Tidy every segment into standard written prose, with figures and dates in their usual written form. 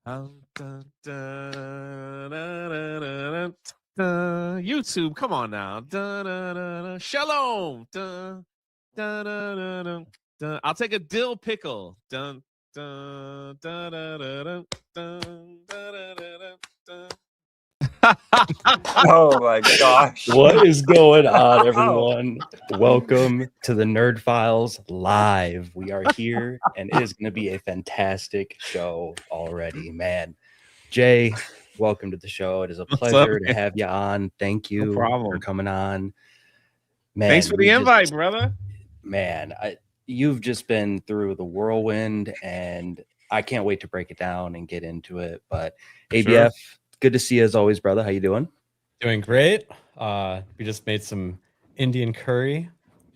YouTube, come on now. Shalom. I'll take a dill pickle. Oh my gosh. What is going on, everyone? Welcome to the Nerd Files Live. We are here, and it is going to be a fantastic show already, man. Jay, welcome to the show. It is a pleasure to have you on. Thank you for coming on. Man, thanks for the invite, brother. Man, you've just been through the whirlwind, and I can't wait to break it down and get into it. But ABF, good to see you as always, brother. How you doing? Doing great. We just made some Indian curry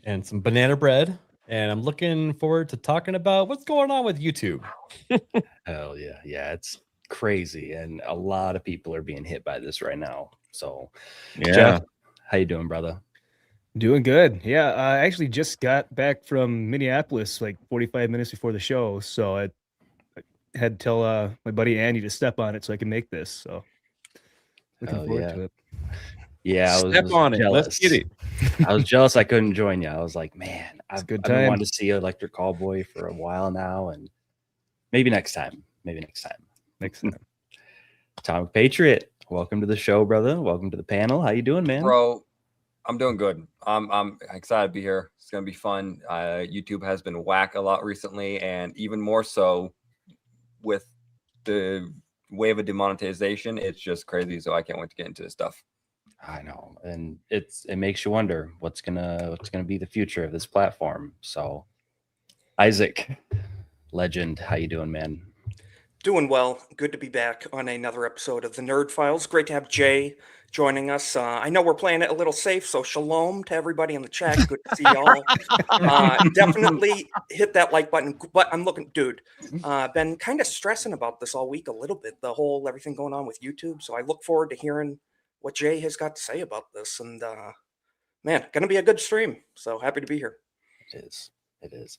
and some banana bread, and I'm looking forward to talking about what's going on with YouTube. Hell yeah. Yeah, it's crazy, and a lot of people are being hit by this right now. So, yeah. Jeff, how you doing, brother? Doing good. Yeah, I actually just got back from Minneapolis like 45 minutes before the show, so I had to tell my buddy Andy to step on it so I can make this. So looking forward to it. Yeah, I was step on jealous. It. Let's get it. I was jealous I couldn't join you. I was like, man, I've been wanting to see Electric Callboy for a while now, and maybe next time. Next time. Atomic Patriot, welcome to the show, brother. Welcome to the panel. How you doing, man? Bro, I'm doing good. I'm excited to be here. It's gonna be fun. YouTube has been whack a lot recently, and even more so with the wave of demonetization. It's just crazy. So I can't wait to get into this stuff. I know, and it makes you wonder what's gonna be the future of this platform. So, Isaac, legend, how you doing, man? Doing well. Good to be back on another episode of the Nerd Files. Great to have Jay joining us. I know we're playing it a little safe, so shalom to everybody in the chat. Good to see y'all. Definitely hit that like button. But I'm looking, dude, been kind of stressing about this all week a little bit, the whole everything going on with YouTube. So I look forward to hearing what Jay has got to say about this. And man, gonna be a good stream. So happy to be here. It is.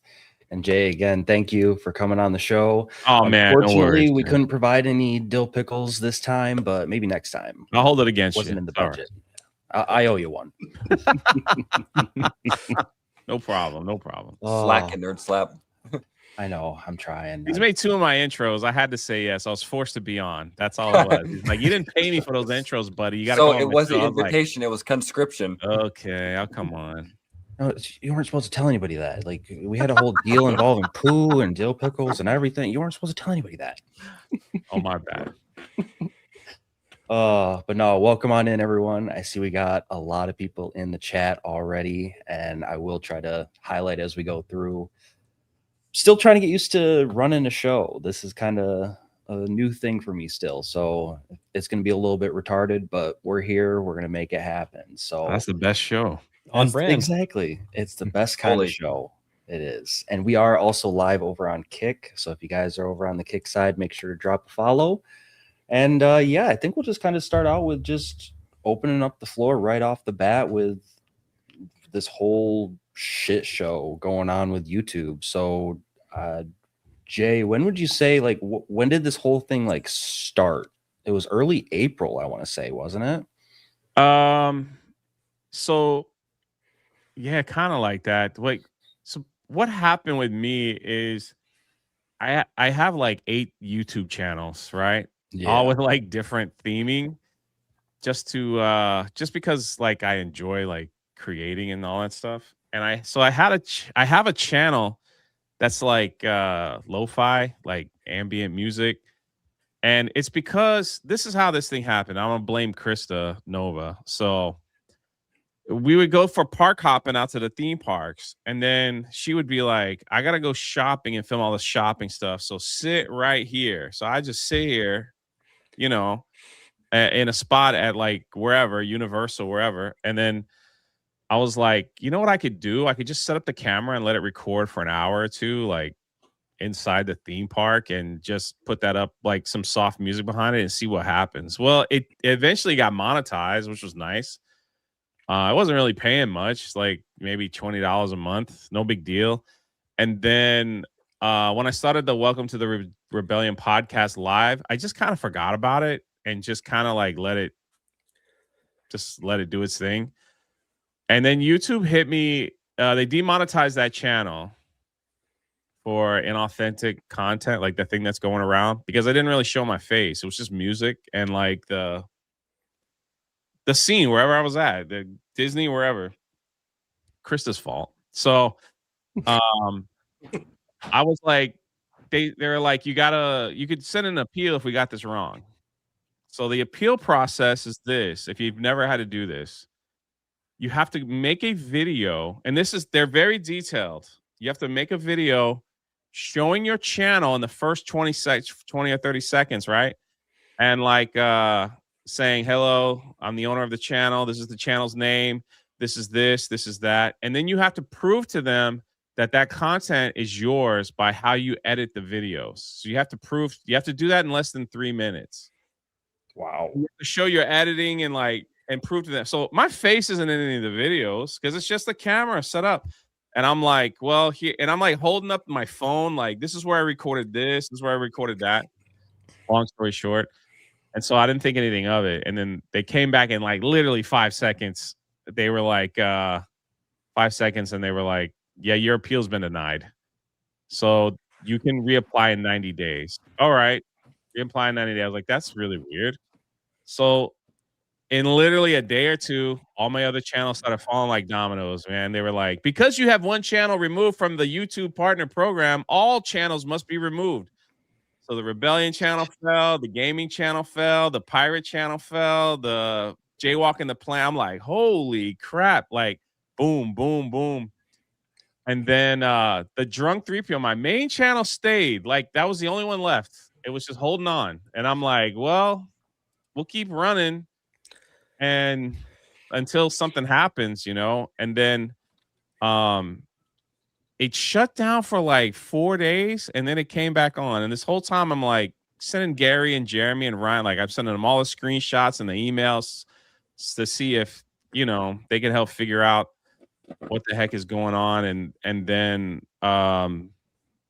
And Jay, again, thank you for coming on the show. Oh man, unfortunately, we couldn't provide any dill pickles this time, but maybe next time. I'll hold it against you. Wasn't in the budget. Right. I owe you one. No problem. Slack and nerd slap. I know. I'm trying. He's made 2 of my intros. I had to say yes. I was forced to be on. That's all it was. He's like, you didn't pay me for those intros, buddy. You got to. So it wasn't invitation. It was conscription. Okay, I'll come on. No, you weren't supposed to tell anybody that. Like, we had a whole deal involving poo and dill pickles and everything. You weren't supposed to tell anybody that. Oh, my bad. But no, welcome on in, everyone. I see we got a lot of people in the chat already, and I will try to highlight as we go through. Still trying to get used to running a show. This is kind of a new thing for me still, so it's going to be a little bit retarded, but we're here. We're going to make it happen. So that's the best show. On brand. Exactly. It's the best kind of show. It is. And we are also live over on Kick. So if you guys are over on the Kick side, make sure to drop a follow. And yeah, I think we'll just kind of start out with just opening up the floor right off the bat with this whole shit show going on with YouTube. So Jay, when would you say, like, when did this whole thing like start? It was early April, I want to say, wasn't it? So yeah, kind of like that. Like, so what happened with me is I have like 8 YouTube channels, right? Yeah. All with like different theming, just because like I enjoy like creating and all that stuff. And I have a channel that's like lo-fi, like ambient music. And it's because this is how this thing happened. I'm gonna blame Krista Nova. So we would go for park hopping out to the theme parks, and then she would be like, I gotta go shopping and film all the shopping stuff, so sit right here. So I just sit here, you know, in a spot at like wherever, Universal, wherever. And then I was like, you know what I could do? I could just set up the camera and let it record for an hour or two, like inside the theme park, and just put that up, like some soft music behind it, and see what happens. Well, it eventually got monetized, which was nice. I wasn't really paying much, like maybe $20 a month, no big deal. And then when I started the Welcome to the Rebellion podcast live, I just kind of forgot about it and just kind of like let it do its thing. And then YouTube hit me. They demonetized that channel for inauthentic content, like the thing that's going around, because I didn't really show my face. It was just music and like the scene wherever I was at, the Disney, wherever. Krista's fault. So I was like, they were like, you could send an appeal if we got this wrong. So the appeal process is this. If you've never had to do this, you have to make a video, and they're very detailed. You have to make a video showing your channel in the first 20 or 30 seconds, right? And like saying, hello, I'm the owner of the channel. This is the channel's name. This is that. And then you have to prove to them that content is yours by how you edit the videos. So you have to do that in less than 3 minutes. Wow. You have to show your editing and prove to them. So my face isn't in any of the videos because it's just the camera set up. And I'm like, well, here, and I'm like holding up my phone, like, this is where I recorded this is where I recorded that. Long story short. And so I didn't think anything of it. And then they came back in like literally 5 seconds. They were like 5 seconds, and they were like, yeah, your appeal's been denied. So you can reapply in 90 days. All right. Reapply in 90 days. I was like, that's really weird. So in literally a day or two, all my other channels started falling like dominoes, man. They were like, because you have one channel removed from the YouTube partner program, all channels must be removed. So the Rebellion channel fell, the gaming channel fell, the pirate channel fell, the Jaywalking the Plan. I'm like, holy crap. Like, boom, boom, boom. And then the Drunk3po, my main channel stayed. Like, that was the only one left. It was just holding on. And I'm like, well, we'll keep running and until something happens, you know. And then it shut down for like 4 days, and then it came back on. And this whole time I'm like sending Gary and Jeremy and Ryan, like I'm sending them all the screenshots and the emails to see if, you know, they can help figure out what the heck is going on. And then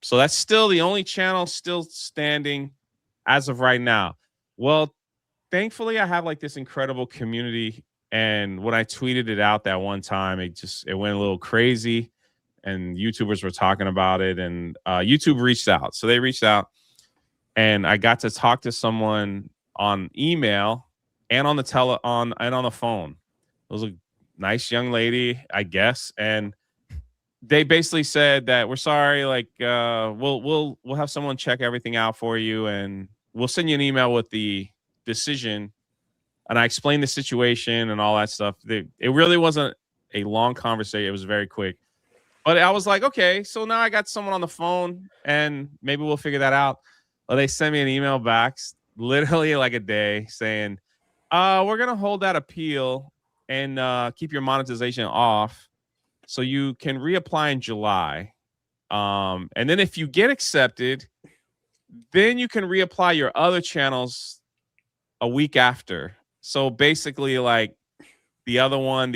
so that's still the only channel still standing as of right now. Well, thankfully I have like this incredible community, and when I tweeted it out that one time, it went a little crazy, and YouTubers were talking about it, and YouTube reached out. So they reached out, and I got to talk to someone on email and on the on the phone. It was a nice young lady, I guess, and they basically said that we're sorry, like we'll have someone check everything out for you, and we'll send you an email with the decision. And I explained the situation and all that stuff. It really wasn't a long conversation. It was very quick. But I was like, okay, so now I got someone on the phone, and maybe we'll figure that out. Well, they sent me an email back, literally like a day, saying, we're going to hold that appeal and keep your monetization off so you can reapply in July. And then if you get accepted, then you can reapply your other channels a week after. So basically, like the other one.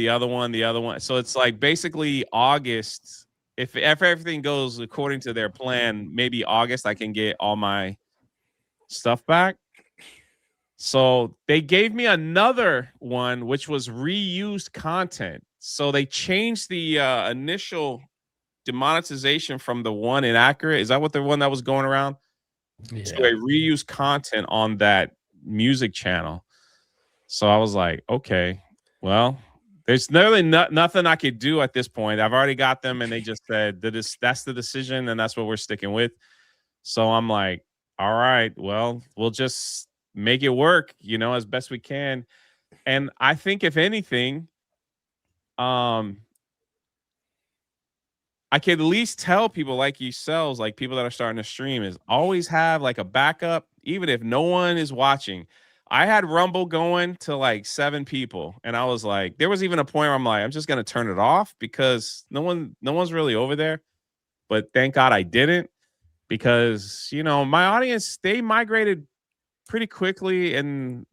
So it's like basically August. If everything goes according to their plan, maybe August I can get all my stuff back. So they gave me another one, which was reused content. So they changed the initial demonetization from the one inaccurate. Is that what the one that was going around? Yeah. So they reused content on that music channel. So I was like, okay, well, there's really nothing I could do at this point. I've already got them, and they just said that that's the decision, and that's what we're sticking with. So I'm like, all right, well, we'll just make it work, you know, as best we can. And I think if anything, I could at least tell people like yourselves, like people that are starting to stream, is always have like a backup, even if no one is watching. I had Rumble going to like 7 people, and I was like, there was even a point where I'm like, I'm just gonna turn it off because no one's really over there. But thank God I didn't, because you know my audience, they migrated pretty quickly and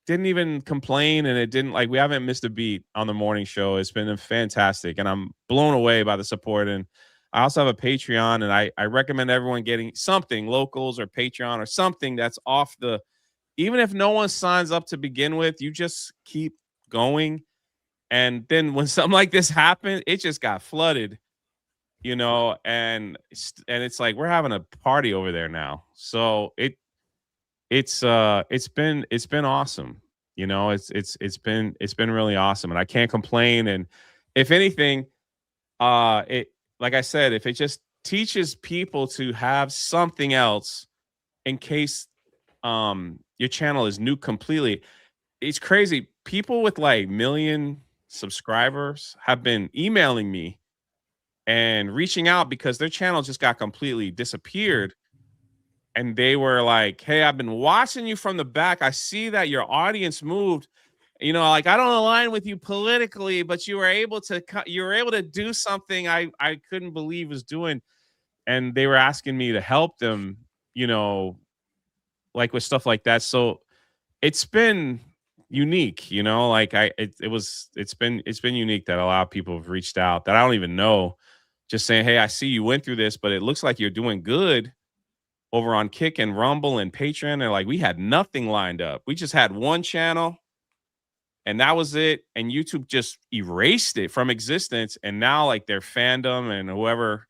didn't even complain, and it didn't, like, we haven't missed a beat on the morning show. It's been fantastic, and I'm blown away by the support, and I also have a Patreon, and I recommend everyone getting something, locals or Patreon or something that's off the, even if no one signs up to begin with, you just keep going. And then when something like this happened, it just got flooded, you know, and it's like we're having a party over there now. So it's been awesome. You know, it's been really awesome, and I can't complain. And if anything, it, like I said, if it just teaches people to have something else in case your channel is new completely. It's crazy. People with like million subscribers have been emailing me and reaching out because their channel just got completely disappeared. And they were like, hey, I've been watching you from the back. I see that your audience moved. You know, like, I don't align with you politically, but you were able to do something I couldn't believe was doing. And they were asking me to help them, you know, like with stuff like that. So it's been unique, you know, like it's been unique that a lot of people have reached out that I don't even know, just saying, hey, I see you went through this, but it looks like you're doing good over on Kick and Rumble and Patreon. And like, we had nothing lined up. We just had one channel and that was it. And YouTube just erased it from existence. And now like their fandom and whoever,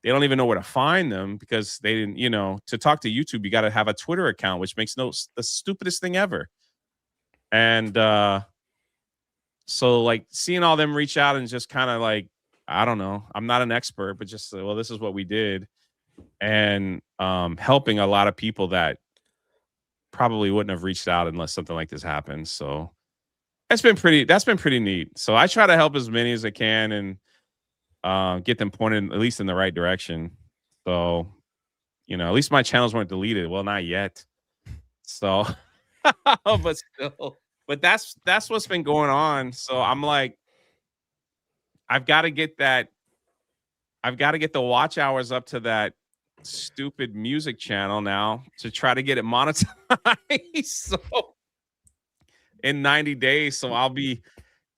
they don't even know where to find them because they didn't, you know, to talk to YouTube, you got to have a Twitter account, which makes the stupidest thing ever. And so like seeing all them reach out and just kind of like, I don't know, I'm not an expert, but just, well, this is what we did. And helping a lot of people that probably wouldn't have reached out unless something like this happened. So that's been pretty neat. So I try to help as many as I can and get them pointed at least in the right direction. So, you know, at least my channels weren't deleted. Well, not yet. So, but still, but that's what's been going on. So I'm like, I've got to get the watch hours up to that stupid music channel now to try to get it monetized. So in 90 days, so I'll be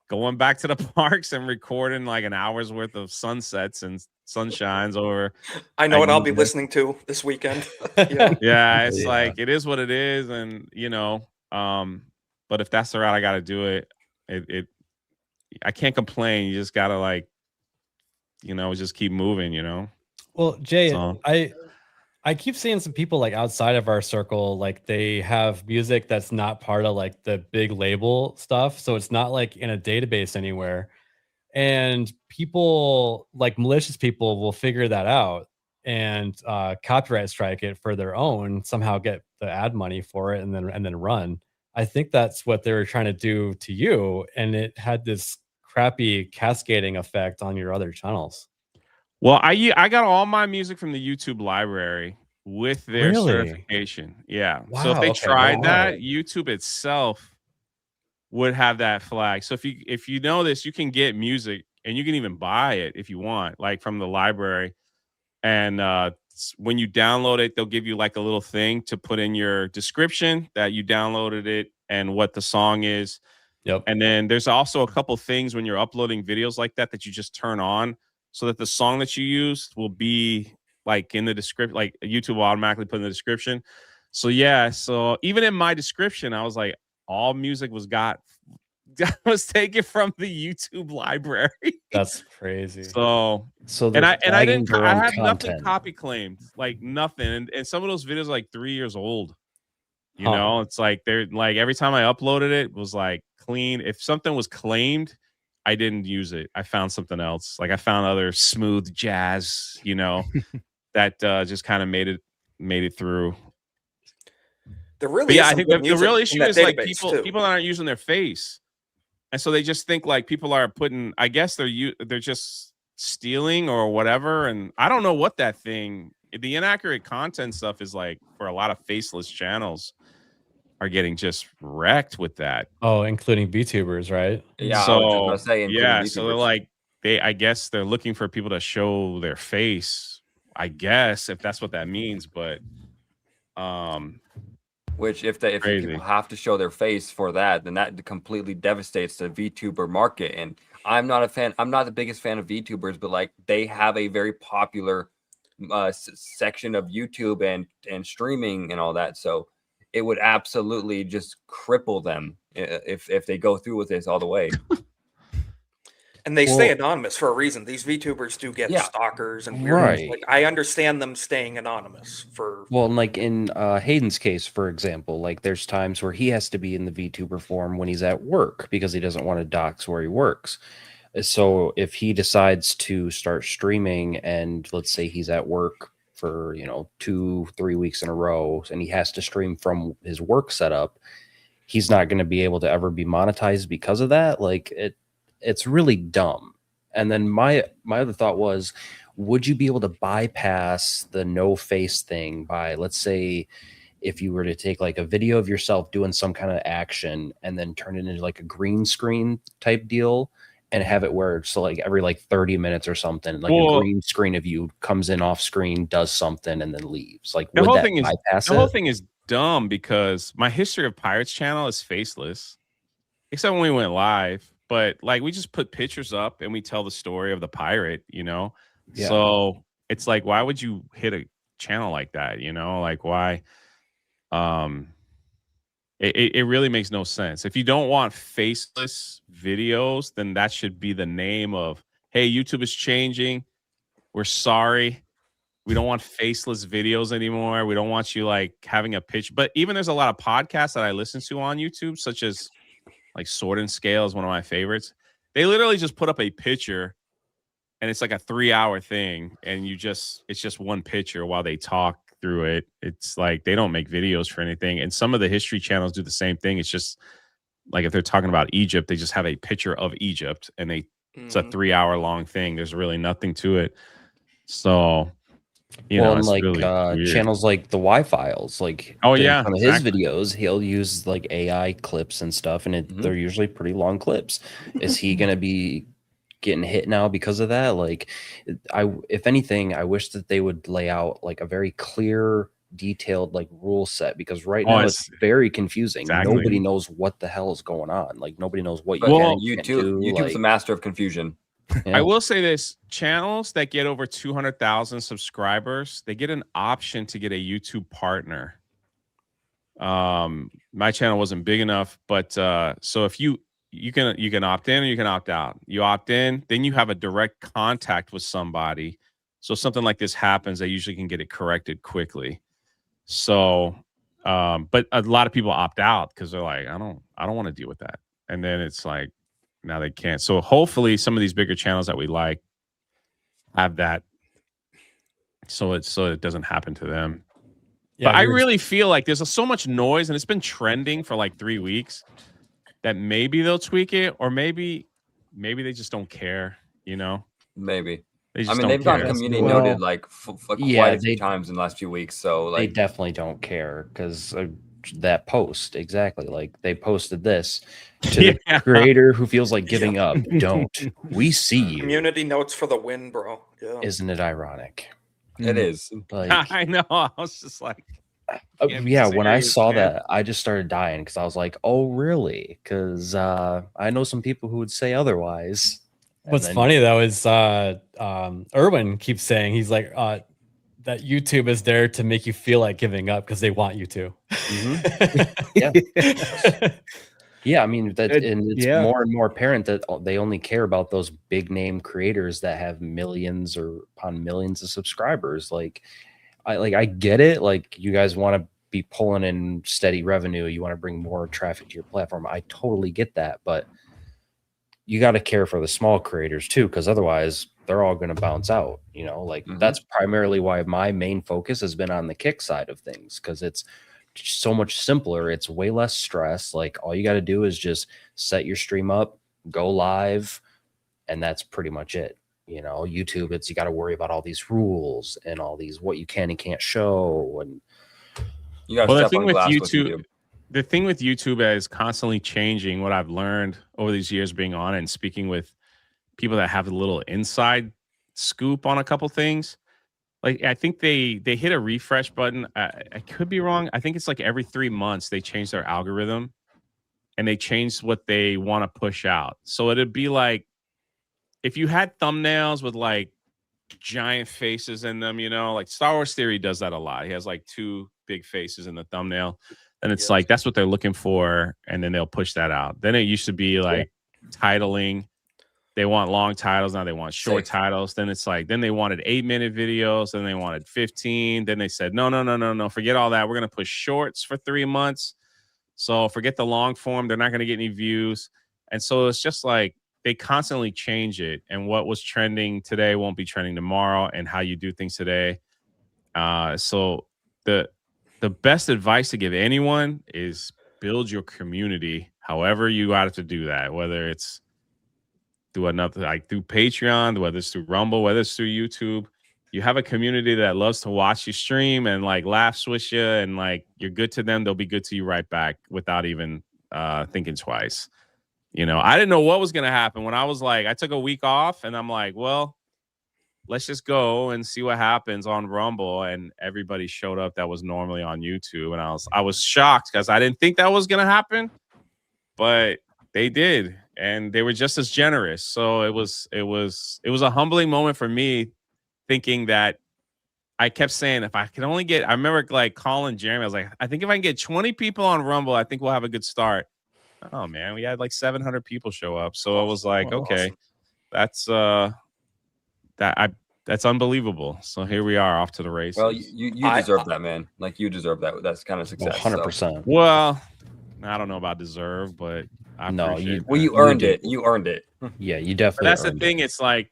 going back to the parks and recording like an hour's worth of sunsets and sunshines over. I know what I'll be listening to this weekend. Yeah, it's like, it is what it is. And, you know, but if that's the route I got to do it, I can't complain. You just got to like, you know, just keep moving, you know? Well, Jay, So. I keep seeing some people like outside of our circle, like they have music that's not part of like the big label stuff. So it's not like in a database anywhere. And people like malicious people will figure that out and copyright strike it for their own, somehow get the ad money for it and then run. I think that's what they were trying to do to you. And it had this crappy cascading effect on your other channels. Well, I got all my music from the YouTube library with their certification. Yeah. Wow, so if they tried that, YouTube itself would have that flag. So if you know this, you can get music and you can even buy it if you want, like from the library. And when you download it, they'll give you like a little thing to put in your description that you downloaded it and what the song is. Yep. And then there's also a couple things when you're uploading videos like that you just turn on so that the song that you use will be like in the description, like YouTube will automatically put in the description. So yeah, so even in my description, I was like, all music was taken from the YouTube library. That's crazy. So and I had nothing copy claimed, like nothing. And some of those videos are like 3 years old. You know, it's like they're like every time I uploaded it was like clean. If something was claimed, I didn't use it. I found something else. Like I found other smooth jazz, you know, that just kind of made it through. There really, I think the real issue is like people aren't using their face, and so they just think like people are putting. I guess they're just stealing or whatever, and I don't know what that thing. The inaccurate content stuff is like for a lot of faceless channels are getting just wrecked with that. Oh, including VTubers, right? Yeah. So so they're like I guess they're looking for people to show their face. I guess if that's what that means, but which if people have to show their face for that, then that completely devastates the VTuber market. And I'm not a fan. I'm not the biggest fan of VTubers, but like they have a very popular section of YouTube and streaming and all that. So it would absolutely just cripple them if they go through with this all the way. And they stay anonymous for a reason. These VTubers do get stalkers and weirdos. Right. Like, I understand them staying anonymous for. Well, like in Hayden's case, for example, like there's times where he has to be in the VTuber form when he's at work because he doesn't want to dox where he works. So if he decides to start streaming and let's say he's at work for, 2-3 weeks in a row and he has to stream from his work setup, he's not going to be able to ever be monetized because of that. Like it's really dumb. And then my other thought was, would you be able to bypass the no face thing by, let's say, if you were to take like a video of yourself doing some kind of action and then turn it into like a green screen type deal and have it where so like every like 30 minutes or something, like a green screen of you comes in off screen, does something, and then leaves. Like the whole thing is dumb because my History of Pirates channel is faceless, except when we went live. But like we just put pictures up and we tell the story of the pirate, Yeah. So it's like, why would you hit a channel like that? Like why? It really makes no sense. If you don't want faceless videos, then that should be the name of, hey, YouTube is changing. We're sorry. We don't want faceless videos anymore. We don't want you like having a pitch. But even there's a lot of podcasts that I listen to on YouTube, such as like Sword and Scale is one of my favorites. They literally just put up a picture and it's like a 3-hour thing. And it's just one picture while they talk through it. It's like they don't make videos for anything. And some of the history channels do the same thing. It's just like if they're talking about Egypt, they just have a picture of Egypt and it's a 3-hour long thing. There's really nothing to it. So, and like really channels like the Y-Files, like some of his videos, he'll use like AI clips and stuff, and they're usually pretty long clips. Is he gonna be getting hit now because of that? Like, if anything, I wish that they would lay out like a very clear, detailed like rule set, because right now it's very confusing. Exactly. Nobody knows what the hell is going on. Like nobody knows what YouTube's a master of confusion. I will say this, channels that get over 200,000 subscribers, they get an option to get a YouTube partner. My channel wasn't big enough, but so if you can opt in or you can opt out. You opt in, then you have a direct contact with somebody. So something like this happens, they usually can get it corrected quickly. So but a lot of people opt out because they're like, I don't want to deal with that. And then it's like, now they can't. So hopefully some of these bigger channels that we like have that, so it doesn't happen to them. Yeah, but I really feel like there's so much noise and it's been trending for like 3 weeks that maybe they'll tweak it, or maybe they just don't care, Maybe. They've got community noted like quite a few times in the last few weeks. So like they definitely don't care because that post exactly, like they posted this to the creator who feels like giving up. Don't we see you? Community notes for the win, bro. Yeah. Isn't it ironic? It is. Like, I know. I was just like, when I saw that, I just started dying because I was like, oh really? Because I know some people who would say otherwise. What's funny though is Erwin keeps saying, he's like, that YouTube is there to make you feel like giving up because they want you to. Yeah, I mean it's more and more apparent that they only care about those big name creators that have millions or upon millions of subscribers. Like I get it. Like you guys want to be pulling in steady revenue. You want to bring more traffic to your platform. I totally get that, but you got to care for the small creators too, because otherwise they're all going to bounce out. That's primarily why my main focus has been on the Kick side of things, because it's so much simpler. It's way less stress. Like all you got to do is just set your stream up, go live, and that's pretty much it. YouTube, you got to worry about all these rules and all these what you can and can't show. And you got the thing with YouTube. The thing with YouTube is constantly changing. What I've learned over these years being on it and speaking with people that have a little inside scoop on a couple things. Like I think they hit a refresh button. I could be wrong. I think it's like every 3 months they change their algorithm and they change what they want to push out. So it'd be like if you had thumbnails with like giant faces in them, you know, like Star Wars Theory does that a lot. He has like 2 big faces in the thumbnail, and it's like that's what they're looking for, and then they'll push that out. Then it used to be like titling. They want long titles, now they want short titles. Then it's like, then they wanted 8-minute videos, then they wanted 15. Then they said, no, forget all that. We're gonna push shorts for 3 months. So forget the long form. They're not gonna get any views. And so it's just like they constantly change it. And what was trending today won't be trending tomorrow, and how you do things today. So the best advice to give anyone is build your community however you have to do that, whether it's through through Patreon, whether it's through Rumble, whether it's through YouTube. You have a community that loves to watch you stream and like laughs with you, and like you're good to them, they'll be good to you right back without even thinking twice. You know, I didn't know what was gonna happen when I was like, I took a week off, and I'm like, well, let's just go and see what happens on Rumble, and everybody showed up that was normally on YouTube, and I was shocked because I didn't think that was gonna happen, but they did, and they were just as generous. So it was a humbling moment for me, thinking that I kept saying, if I can only get, I remember like calling Jeremy, I was like, I think if I can get 20 people on Rumble, I think we'll have a good start. Oh man, we had like 700 people show up. So I was like, okay, awesome. That's unbelievable. So here we are, off to the races. Well, you deserve that, man. Like, you deserve that. That's kind of success. 100%. So. Well, I don't know about deserve, but you earned it. You earned it. Yeah, you definitely. But that's the thing. It's like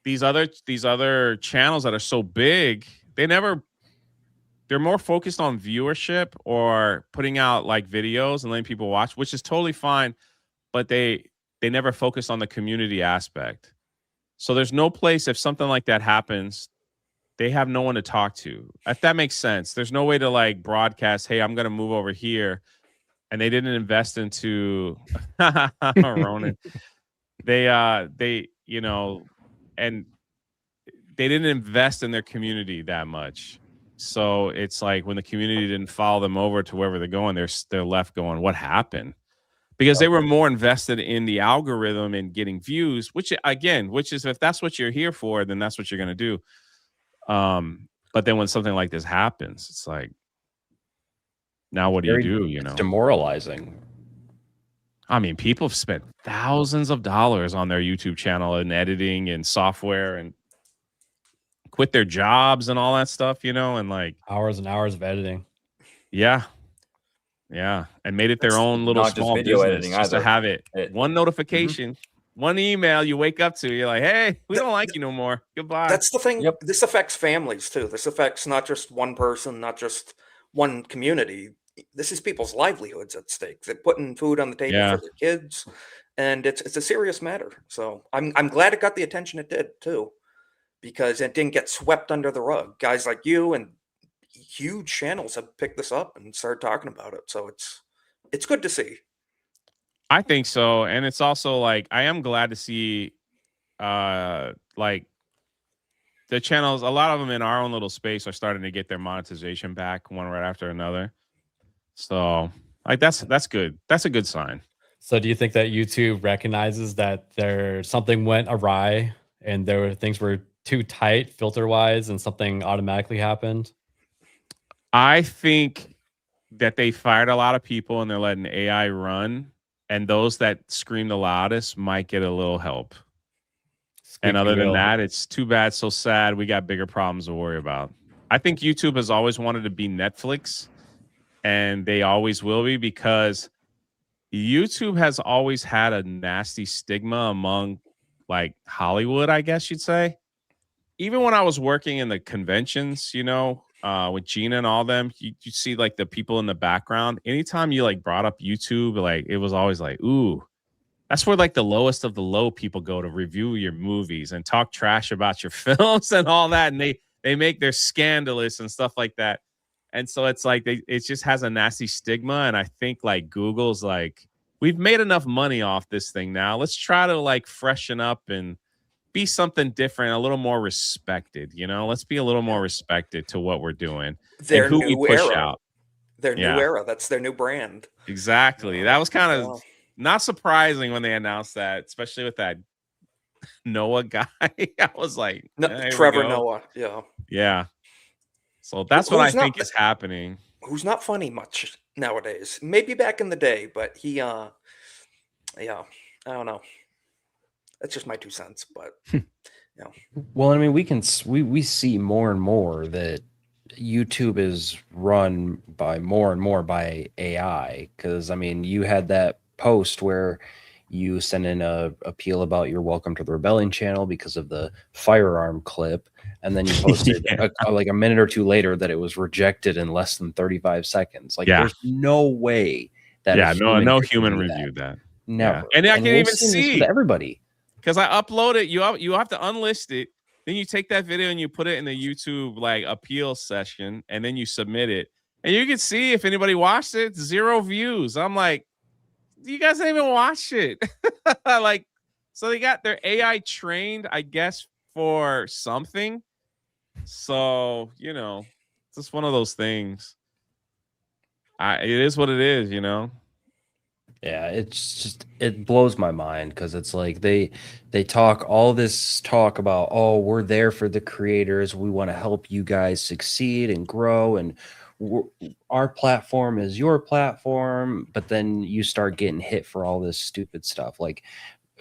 these other channels that are so big, they're more focused on viewership or putting out like videos and letting people watch, which is totally fine. But they never focus on the community aspect. So there's no place, if something like that happens, they have no one to talk to. If that makes sense, there's no way to like broadcast, hey, I'm going to move over here. And they didn't invest into Ronan. They, you know, and they didn't invest in their community that much. So it's like when the community didn't follow them over to wherever they're going, they're left going, what happened? Because they were more invested in the algorithm and getting views, which is, if that's what you're here for, then that's what you're going to do. But then when something like this happens, it's like, now what do you do? You know, it's demoralizing. I mean, people have spent thousands of dollars on their YouTube channel and editing and software, and quit their jobs and all that stuff, you know, and like hours and hours of editing. Yeah. And made it their own little small video business editing just to have it. One notification, one email you wake up to, you're like, hey, we don't like you no more. Goodbye. That's the thing. This affects families too. This affects not just one person, not just one community. This is people's livelihoods at stake. They're putting food on the table for their kids, and it's a serious matter. So I'm glad it got the attention it did too, because it didn't get swept under the rug. Guys like you and huge channels have picked this up and started talking about it. So it's good to see. I think so, and it's also like I am glad to see, like the channels. A lot of them in our own little space are starting to get their monetization back, one right after another. So like that's good. That's a good sign. So do you think that YouTube recognizes that something went awry and things were too tight filter wise and something automatically happened? I think that they fired a lot of people and they're letting AI run, and those that scream the loudest might get a little help. And other than that, it's too bad, so sad. We got bigger problems to worry about. I think YouTube has always wanted to be Netflix, and they always will be, because YouTube has always had a nasty stigma among like Hollywood, I guess you'd say. Even when I was working in the conventions, you know, with Gina and all them, you see like the people in the background. Anytime you like brought up YouTube, like it was always like, ooh, that's where like the lowest of the low people go to review your movies and talk trash about your films and all that. And they make their scandalous and stuff like that. And so it's like it just has a nasty stigma. And I think like Google's like, we've made enough money off this thing now. Let's try to like freshen up and be something different, a little more respected. You know, let's be a little more respected to what we're doing. Their and who new we push era. out. Their new era. That's their new brand. Exactly. That was kind of not surprising when they announced that, especially with that Noah guy. I was like, here we Trevor go. Noah. Yeah. Yeah. So that's what I Who's not- think is happening. Who's not funny much nowadays. Maybe back in the day, but he yeah, I don't know. That's just my 2 cents, but yeah. Well, I mean, we see more and more that YouTube is run by more and more by AI. Because I mean, you had that post where you sent in a appeal about your Welcome to the Rebellion channel because of the firearm clip, and then you posted like a minute or two later that it was rejected in less than 35 seconds. Like, there's no way that no human reviewed that. Never. And I can even see with everybody. Because I upload it, you have to unlist it. Then you take that video and you put it in the YouTube like appeal session, and then you submit it. And you can see if anybody watched it, 0 views. I'm like, you guys didn't even watch it. Like, so they got their AI trained, I guess, for something. So, it's just one of those things. It is what it is, Yeah, it's just, it blows my mind because it's like they talk all this talk about, oh, we're there for the creators, we want to help you guys succeed and grow, and our platform is your platform, but then you start getting hit for all this stupid stuff. Like,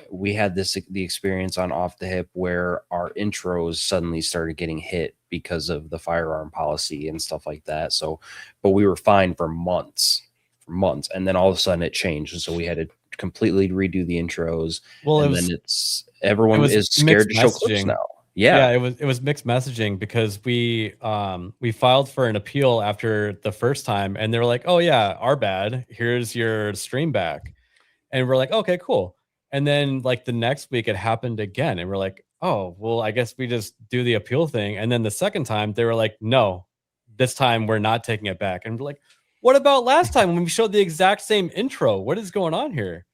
we had the experience on Off the Hip where our intros suddenly started getting hit because of the firearm policy and stuff like that. So, but we were fine for months, and then all of a sudden it changed, and so we had to completely redo the intros. Well, and then everyone is scared to show clips now. Yeah, it was mixed messaging because we filed for an appeal after the first time, and they were like, oh yeah, our bad, here's your stream back. And we're like, okay, cool. And then like the next week it happened again, and we're like, oh well, I guess we just do the appeal thing. And then the second time they were like, no, this time we're not taking it back. And we're like, what about last time when we showed the exact same intro? What is going on here?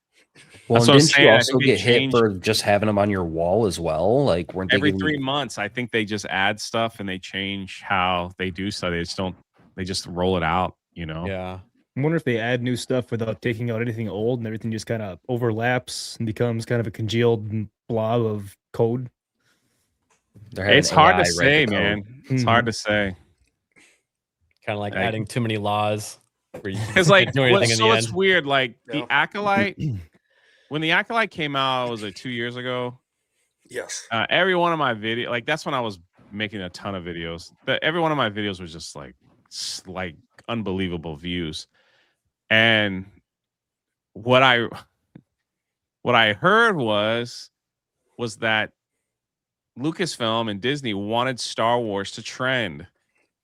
Well, didn't you also get hit for just having them on your wall as well? Like, weren't they every 3 months? I think they just add stuff and they change how they do so. They just roll it out, Yeah. I wonder if they add new stuff without taking out anything old, and everything just kind of overlaps and becomes kind of a congealed blob of code. It's hard to say, man. It's hard to say. Kind of like adding too many laws. Because like, it's weird. Like the Acolyte, when the Acolyte came out, was it 2 years ago? Yes. Every one of my videos, like that's when I was making a ton of videos. Every one of my videos was just like unbelievable views. And what I heard was that Lucasfilm and Disney wanted Star Wars to trend.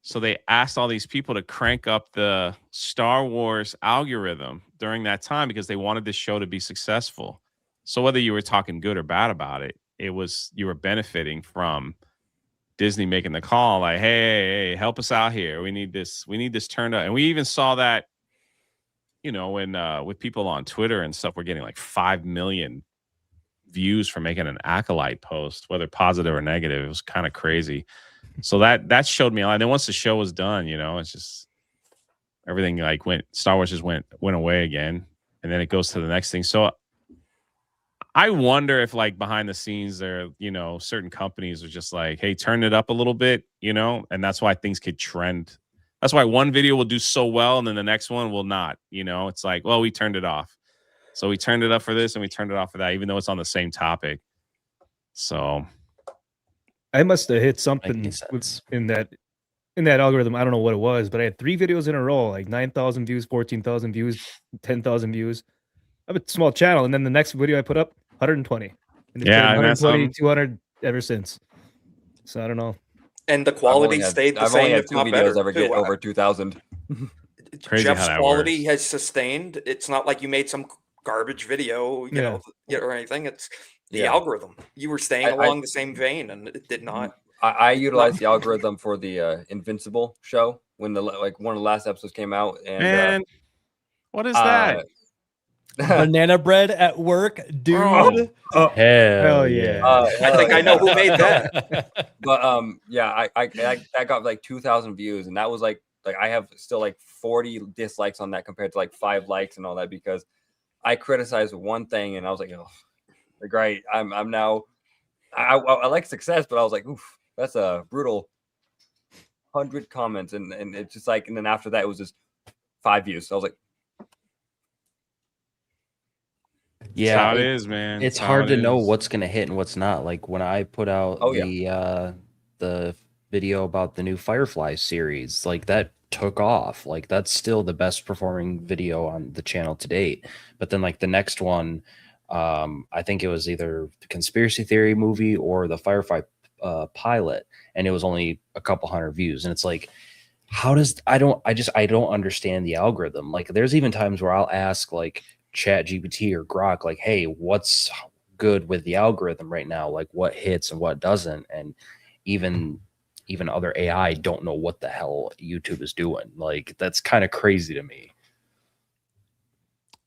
So they asked all these people to crank up the Star Wars algorithm during that time because they wanted this show to be successful. So whether you were talking good or bad about it, you were benefiting from Disney making the call like, hey, help us out here. We need this turned up. And we even saw that, when with people on Twitter and stuff, we're getting like 5 million views for making an Acolyte post, whether positive or negative. It was kind of crazy. So that showed me a lot. And then once the show was done, it's just everything like Star Wars just went away again, and then it goes to the next thing. So I wonder if like behind the scenes there, certain companies are just like, hey, turn it up a little bit, and that's why things could trend. That's why one video will do so well and then the next one will not, it's like, well, we turned it off. So we turned it up for this and we turned it off for that, even though it's on the same topic. So I must have hit something in that algorithm. I don't know what it was, but I had 3 videos in a row, like 9,000 views, 14,000 views, 10,000 views. I have a small channel, and then the next video I put up, 120. And 120, 200 ever since. So I don't know. And the quality stayed the same. I've only had 2 videos ever get over 2,000. Jeff's quality has sustained. It's not like you made some garbage video, or anything. It's the algorithm. You were staying along the same vein, and it did not. I utilized the algorithm for the Invincible show when one of the last episodes came out. And what is that? Banana bread at work, dude. Oh, hell yeah! I think I know who made that. But I got like 2,000 views, and that was like I have still like 40 dislikes on that compared to like 5 likes and all that because I criticized one thing, and I was like, oh, great, I'm now I like success, but I was like, oof, that's a brutal 100 comments, and it's just like, and then after that it was just 5 views. So I was like, yeah, how it is, man. It's hard to know what's gonna hit and what's not. Like when I put out the video about the new Firefly series, like that took off. Like that's still the best performing video on the channel to date. But then like the next one, I think it was either the conspiracy theory movie or the Firefly pilot, and it was only a couple hundred views. And it's like, how does I don't understand the algorithm. Like there's even times where I'll ask like Chat GPT or Grok, like, hey, what's good with the algorithm right now? Like what hits and what doesn't? And even other AI don't know what the hell YouTube is doing. Like that's kind of crazy to me.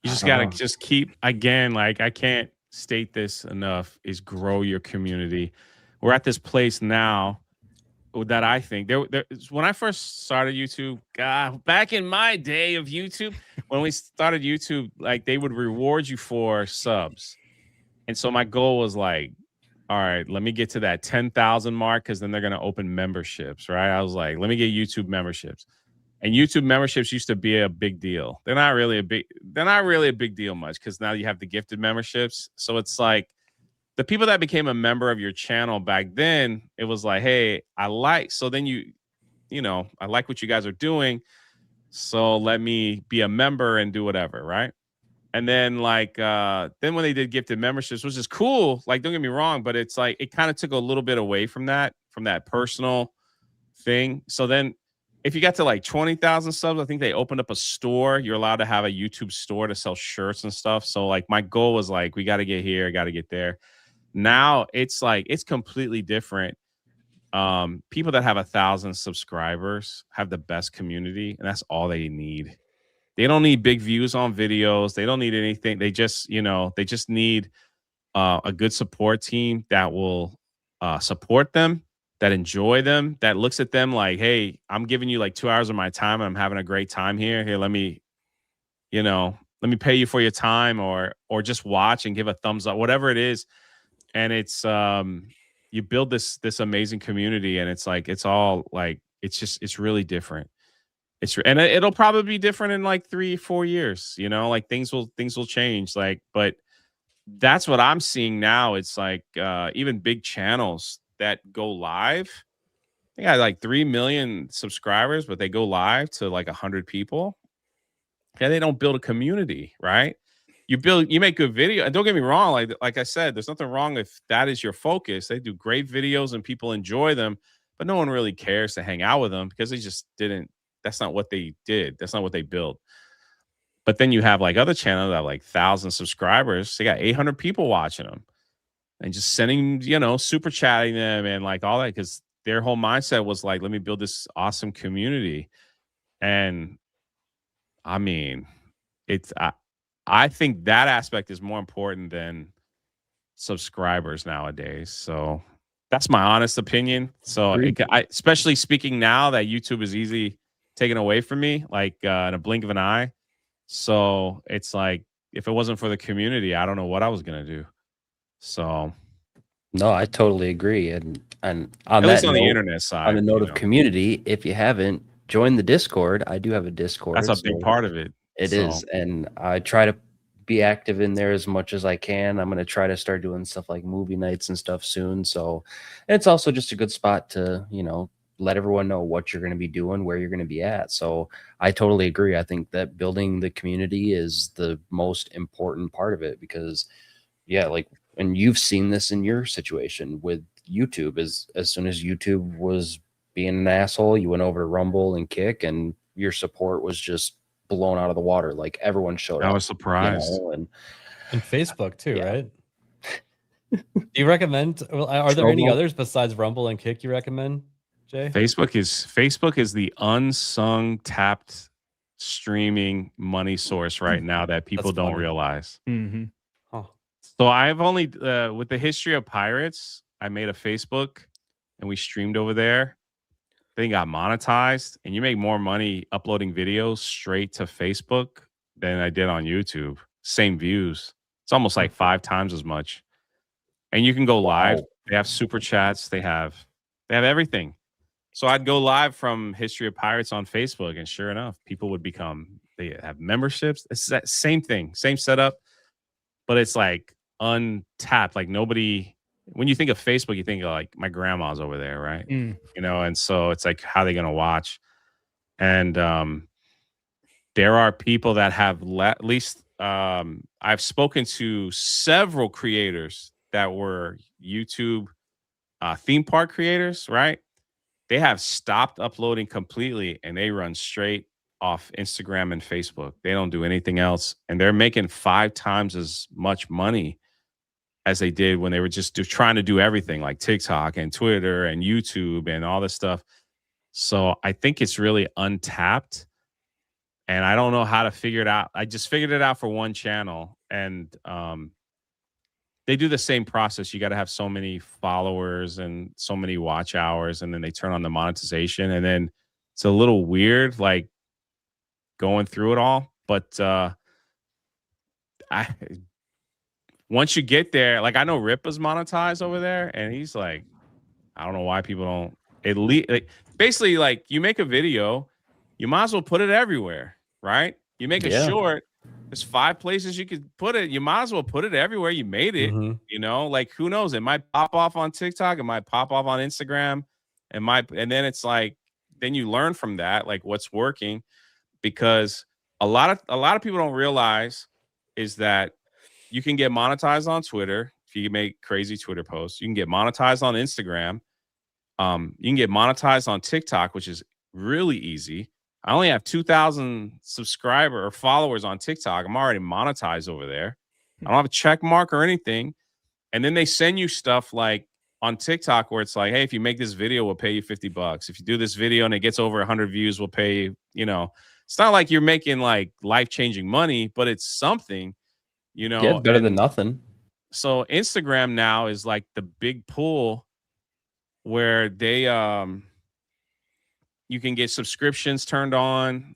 You just gotta just keep, again, like I can't state this enough, is grow your community. We're at this place now that I think when I first started YouTube, back in my day of YouTube, when we started YouTube, like they would reward you for subs. And so my goal was like, all right, let me get to that 10,000 mark, because then they're going to open memberships, right? I was like, let me get YouTube memberships. And YouTube memberships used to be a big deal. They're not really a big deal much, because now you have the gifted memberships. So it's like the people that became a member of your channel back then, it was like, hey, so then I like what you guys are doing, so let me be a member and do whatever, right? And then then when they did gifted memberships, which is cool, like don't get me wrong, but it's like it kind of took a little bit away from that personal thing. So then if you got to like 20,000 subs, I think they opened up a store. You're allowed to have a YouTube store to sell shirts and stuff. So like my goal was like, we got to get here, got to get there. Now it's like it's completely different. People that have 1,000 subscribers have the best community, and that's all they need. They don't need big views on videos. They don't need anything. They just need a good support team that will support them, that enjoy them, that looks at them like, hey, I'm giving you like 2 hours of my time and I'm having a great time here. Here, let me pay you for your time, or just watch and give a thumbs up, whatever it is. And it's you build this amazing community, and it's like it's really different. And it'll probably be different in like 3-4 years, like things will change, like, but that's what I'm seeing now. It's like even big channels that go live, they got like 3 million subscribers, but they go live to like 100 people. Yeah, they don't build a community, right? You make good video, and don't get me wrong, like I said, there's nothing wrong if that is your focus. They do great videos and people enjoy them, but no one really cares to hang out with them because they just didn't. That's not what they did. That's not what they built. But then you have like other channels that have like 1,000 subscribers. They got 800 people watching them, and just sending, super chatting them and like all that, because their whole mindset was like, let me build this awesome community. And I mean, I think that aspect is more important than subscribers nowadays. So that's my honest opinion. So especially speaking now that YouTube is easy taken away from me, like in a blink of an eye. So it's like, if it wasn't for the community, I don't know what I was going to do. So. No, I totally agree. And on at that least on note, the internet side, on the note of community, if you haven't joined the Discord, I do have a Discord. That's a big part of it. It is. And I try to be active in there as much as I can. I'm going to try to start doing stuff like movie nights and stuff soon. So it's also just a good spot to, let everyone know what you're going to be doing, where you're going to be at. So I totally agree. I think that building the community is the most important part of it, because and you've seen this in your situation with YouTube, as soon as YouTube was being an asshole, you went over to Rumble and Kick, and your support was just blown out of the water. Like everyone showed up. I was surprised. And Facebook too, right? Do you recommend? Are there any others besides Rumble and Kick you recommend, Jay? Facebook is the unsung tapped streaming money source right now that people don't realize. Mm-hmm. So I've only with the history of pirates, I made a Facebook and we streamed over there. Then got monetized, and you make more money uploading videos straight to Facebook than I did on YouTube. Same views. It's almost like 5 times as much. And you can go live They have super chats. They have everything. So I'd go live from History of Pirates on Facebook, and sure enough, people would they have memberships. It's that same thing, same setup, but it's like untapped. Like nobody, when you think of Facebook, you think of like my grandma's over there, right? Mm. You know, and so it's like, how are they going to watch? And there are people that have at least I've spoken to several creators that were YouTube theme park creators, right? They have stopped uploading completely and they run straight off Instagram and Facebook. They don't do anything else. And they're making 5 times as much money as they did when they were just trying to do everything like TikTok and Twitter and YouTube and all this stuff. So I think it's really untapped. And I don't know how to figure it out. I just figured it out for one channel. And they do the same process. You got to have so many followers and so many watch hours, and then they turn on the monetization. And then it's a little weird, like going through it all. But once you get there, like I know Rip is monetized over there, and he's like, I don't know why people don't. At least, like, basically, like you make a video, you might as well put it everywhere, right? You make a short. There's 5 places you could put it. You might as well put it everywhere. You made it, you know, like who knows? It might pop off on TikTok. It might pop off on Instagram. And then it's like, then you learn from that, like what's working, because a lot of people don't realize is that you can get monetized on Twitter. If you make crazy Twitter posts, you can get monetized on Instagram. You can get monetized on TikTok, which is really easy. I only have 2,000 subscribers or followers on TikTok. I'm already monetized over there. I don't have a check mark or anything. And then they send you stuff like on TikTok where it's like, hey, if you make this video, we'll pay you $50. If you do this video and it gets over 100 views, we'll pay you, you know, it's not like you're making like life-changing money, but it's something, you know. Yeah, better than nothing. So Instagram now is like the big pool where they you can get subscriptions turned on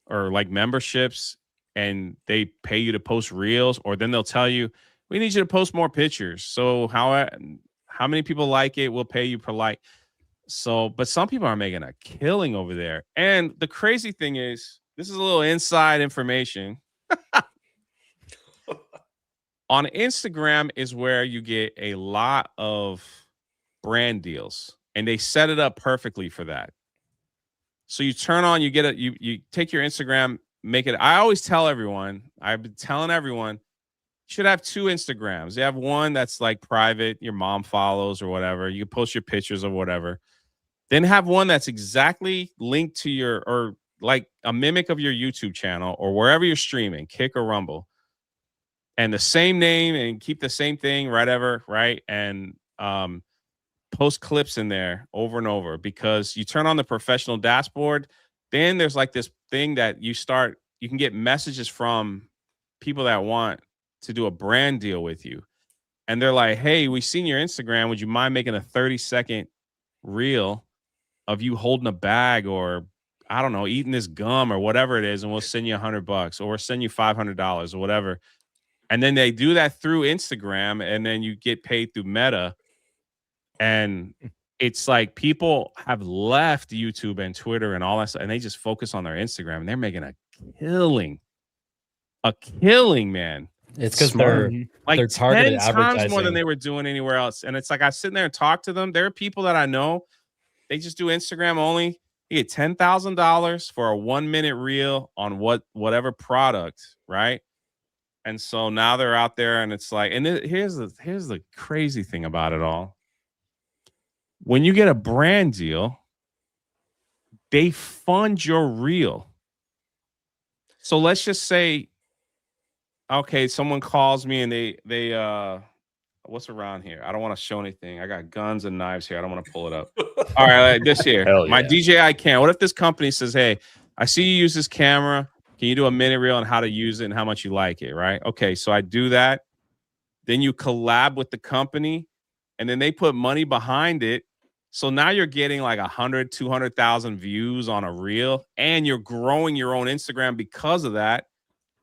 or like memberships, and they pay you to post reels, or then they'll tell you, we need you to post more pictures. So how many people like it, we'll pay you per like. So, but some people are making a killing over there. And the crazy thing is, this is a little inside information. On Instagram is where you get a lot of brand deals, and they set it up perfectly for that. So you turn on, you get you take your Instagram, make it. I always tell everyone, I've been telling everyone, you should have 2 Instagrams. You have one that's like private, your mom follows or whatever. You can post your pictures or whatever. Then have one that's exactly linked to your, or like a mimic of your YouTube channel or wherever you're streaming, Kick or Rumble. And the same name, and keep the same thing, whatever, right? And post clips in there over and over, because you turn on the professional dashboard, then there's like this thing that you can get messages from people that want to do a brand deal with you. And they're like, hey, we've seen your Instagram. Would you mind making a 30-second reel of you holding a bag, or I don't know, eating this gum or whatever it is, and we'll send you $100 or send you $500 or whatever. And then they do that through Instagram, and then you get paid through Meta. And it's like people have left YouTube and Twitter and all that stuff, and they just focus on their Instagram, and they're making a killing, man. It's because they're like targeted 10 times advertising more than they were doing anywhere else. And it's like I sit there and talk to them. There are people that I know, they just do Instagram only. You get $10,000 for a 1-minute reel on whatever product, right? And so now they're out there, and it's like, and here's the crazy thing about it all. When you get a brand deal, they fund your reel. So let's just say, okay, someone calls me and they what's around here? I don't want to show anything. I got guns and knives here. I don't want to pull it up. All right, like this here. My DJI cam. What if this company says, hey, I see you use this camera. Can you do a minute reel on how to use it and how much you like it, right? Okay, so I do that. Then you collab with the company, and then they put money behind it. So now you're getting like 100, 200,000 views on a reel, and you're growing your own Instagram because of that,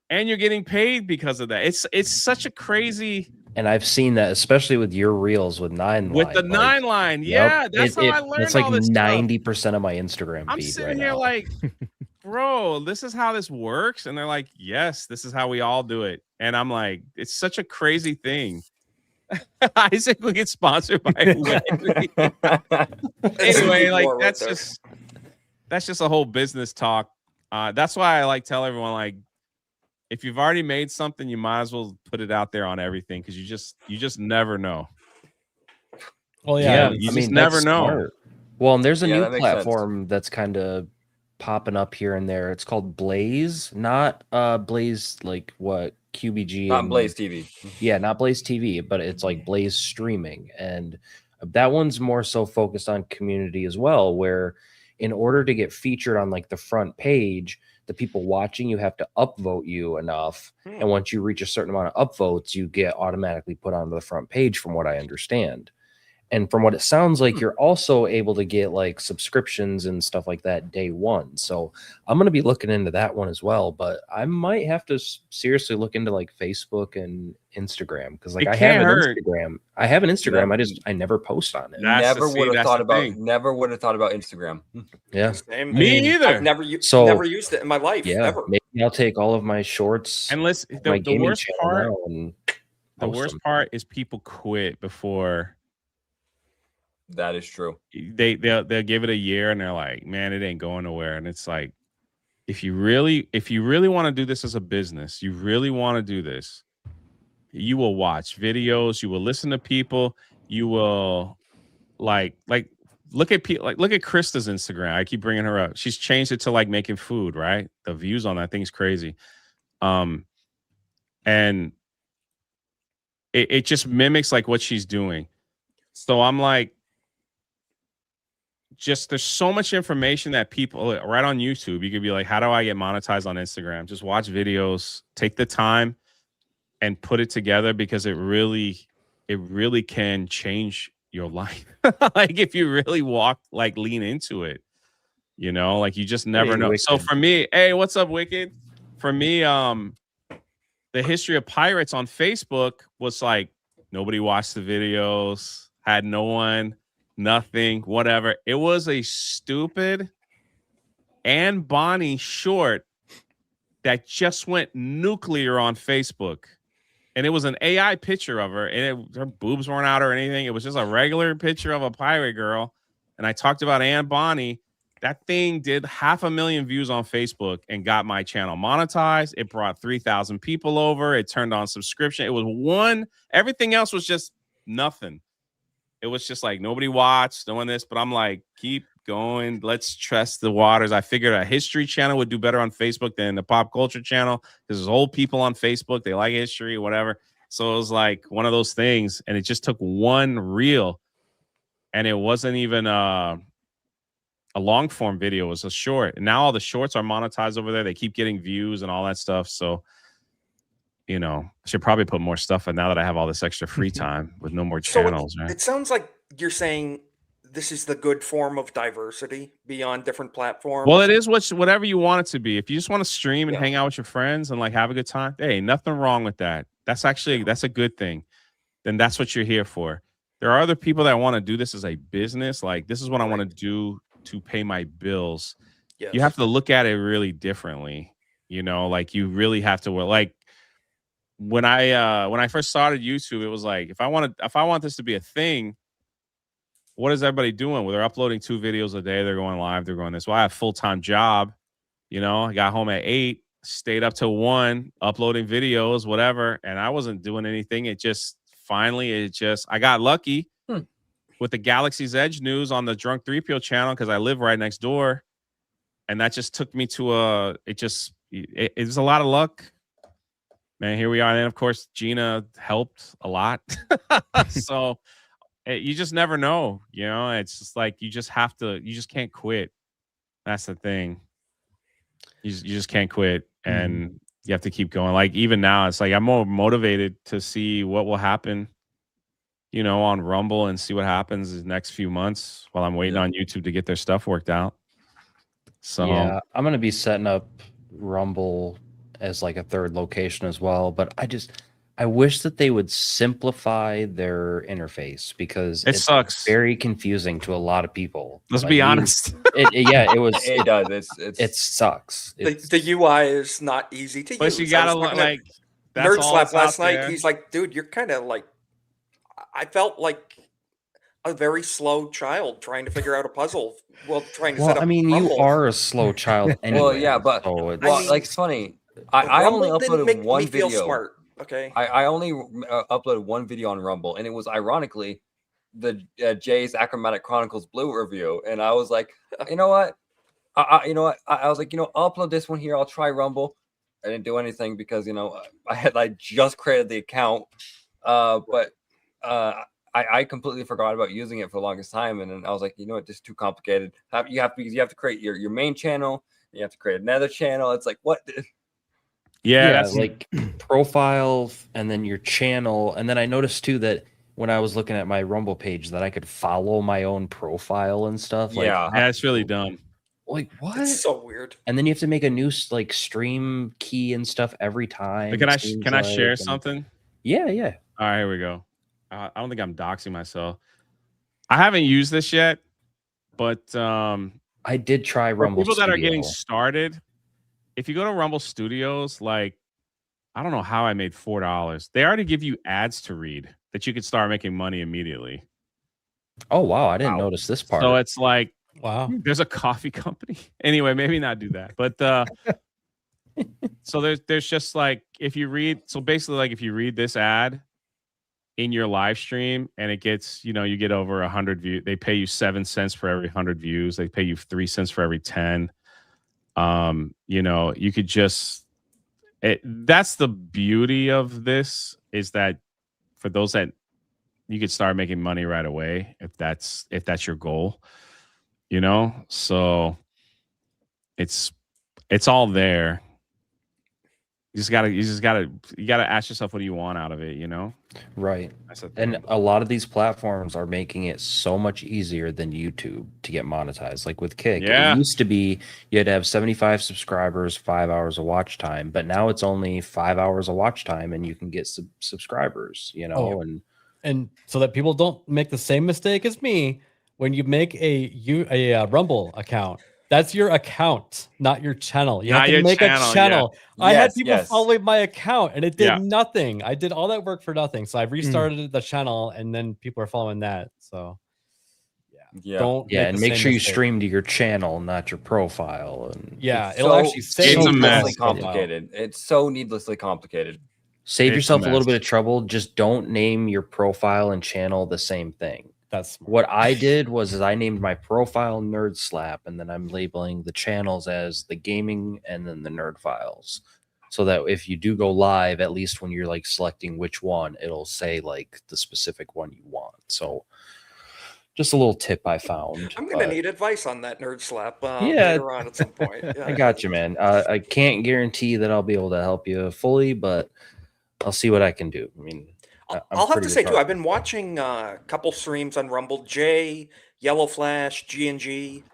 and you're getting paid because of that. It's such a crazy And I've seen that, especially with your reels with 9line. With the 9line, yeah, that's how I learned It's like all this stuff. 90% of my Instagram I'm feed sitting right here now. like, bro, this is how this works, and they're like, yes, this is how we all do it, and I'm like, it's such a crazy thing. Isaac will get sponsored by Wendy. Anyway, like that's just a whole business talk. That's why I like tell everyone, like, if you've already made something, you might as well put it out there on everything, because you just never know. Well, yeah, you just never know. Smart. Well, and there's a new platform that's kind of popping up here and there. It's called Blaze, not Blaze like what QBG, not Blaze TV. Yeah, not Blaze TV, but it's like Blaze streaming, and that one's more so focused on community as well, where in order to get featured on like the front page, the people watching you have to upvote you enough. And once you reach a certain amount of upvotes, you get automatically put onto the front page, from what I understand. And from what it sounds like, you're also able to get like subscriptions and stuff like that day one. So I'm going to be looking into that one as well. But I might have to seriously look into like Facebook and Instagram, because like I have an Instagram. I have an Instagram. I never post on it. Never would have thought about Instagram. Yeah, me either. I've never used it in my life. Yeah, ever. Maybe I'll take all of my shorts and listen. The worst part is people quit before. That is true. They'll give it a year and they're like, man, it ain't going nowhere. And it's like, if you really want to do this as a business, you really want to do this, you will watch videos, you will listen to people, you will like look at people, like look at Krista's Instagram. I keep bringing her up. She's changed it to like making food, right? The views on that thing's crazy. And it just mimics like what she's doing. So I'm like, there's so much information that people right on YouTube, you could be like, how do I get monetized on Instagram? Just watch videos, take the time and put it together, because it really can change your life. Like if you really lean into it, like you just never know. Wicked. So for me, hey, what's up, Wicked? For me, the history of pirates on Facebook was like, nobody watched the videos, had no one, nothing, whatever. It was a stupid Anne Bonny short that just went nuclear on Facebook. And it was an AI picture of her, and her boobs weren't out or anything. It was just a regular picture of a pirate girl. And I talked about Anne Bonny. That thing did 500,000 views on Facebook and got my channel monetized. It brought 3,000 people over. It turned on subscription. It was everything else was just nothing. It was just like nobody watched, no one this, but I'm like, keep going. Let's trust the waters. I figured a history channel would do better on Facebook than the pop culture channel, because there's old people on Facebook. They like history, whatever. So it was like one of those things. And it just took one reel, and it wasn't even a long form video. It was a short. And now all the shorts are monetized over there. They keep getting views and all that stuff. So, I should probably put more stuff in now that I have all this extra free time with no more channels. Right? It sounds like you're saying this is the good form of diversity beyond different platforms. Well, it is whatever you want it to be. If you just want to stream and hang out with your friends and like have a good time, hey, nothing wrong with that. That's a good thing. Then that's what you're here for. There are other people that want to do this as a business. Like, this is what I want to do to pay my bills. Yes. You have to look at it really differently. Like you really have to like. When I first started YouTube, it was like, if I want this to be a thing, what is everybody doing? Well, they're uploading 2 videos a day. They're going live. They're going this. Well, I have a full-time job. I got home at 8, stayed up till 1, uploading videos, whatever. And I wasn't doing anything. I got lucky with the Galaxy's Edge news on the Drunk3po channel, because I live right next door. And that just took me to it was a lot of luck. Man, here we are. And then, of course, Gina helped a lot. So you just never know. It's just like you just can't quit. That's the thing. You just can't quit. And you have to keep going. Like, even now, it's like I'm more motivated to see what will happen, on Rumble, and see what happens in the next few months while I'm waiting on YouTube to get their stuff worked out. So yeah, I'm going to be setting up Rumble as like a third location as well, but I wish that they would simplify their interface because It sucks. very confusing to a lot of people. Let's be honest. Yeah, it was. It does. It sucks. The UI is not easy to But use. you gotta like that's Nerd all Slap that's last out night. there. He's like, dude, you're kind of like. I felt like a very slow child trying to figure out a puzzle while trying to set up. I mean, you Rumble. are a slow child anyway. Well, yeah, but so well, I mean, like it's funny. I only Rumble didn't make uploaded one me feel video. smart. Okay. I only uploaded one video on Rumble, and it was ironically the Jay's Achromatic Chronicles Blue review. And I was like, you know what? I was like, I'll upload this one here. I'll try Rumble. I didn't do anything because I just created the account, but I completely forgot about using it for the longest time, and then I was like, you know what, this is too complicated. You have to create your main channel. You have to create another channel. It's like what? Yeah, that's like profile and then your channel. And then I noticed too that when I was looking at my Rumble page that I could follow my own profile and stuff. Like, Yeah, that's really dumb. Like what? It's so weird. And then you have to make a new like stream key and stuff every time. But can I share something? Yeah. All right, here we go. I don't think I'm doxing myself. I haven't used this yet, but I did try Rumble. People Studio. that are getting started, if you go to Rumble Studios, like I don't know how I made $4. They already give you ads to read that you could start making money immediately. Oh wow, I didn't notice this part. So it's like, wow, there's a coffee company. Anyway, maybe not do that. But so there's just like if you read this ad in your live stream and it gets, you get over 100 views, they pay you 7 cents for every 100 views. They pay you 3 cents for every 10. You could just that's the beauty of this is that for those that you could start making money right away if that's your goal, so it's all there. You gotta ask yourself, what do you want out of it, Right. And a lot of these platforms are making it so much easier than YouTube to get monetized. Like with Kick, it used to be you had to have 75 subscribers, 5 hours of watch time, but now it's only 5 hours of watch time and you can get subscribers, and so that people don't make the same mistake as me, when you make a Rumble account, that's your account, not your channel. You have to make a channel. Yeah. I had people following my account and it did nothing. I did all that work for nothing. So I restarted the channel and then people are following that. So and make sure you stream to your channel, not your profile. And it'll actually say it's needlessly complicated. It's so needlessly complicated. Save yourself a little bit of trouble. Just don't name your profile and channel the same thing. That's smart. What I did was I named my profile Nerd Slap, and then I'm labeling the channels as the gaming and then the nerd files, so that if you do go live, at least when you're like selecting which one, it'll say like the specific one you want. So just a little tip I found. I'm gonna need advice on that Nerd Slap later on at some point. Yeah. I got you, man. I can't guarantee that I'll be able to help you fully, but I'll see what I can do. I mean, I'll have to say too, I've been watching a couple streams on Rumble, Jay, Yellow Flash, G&G.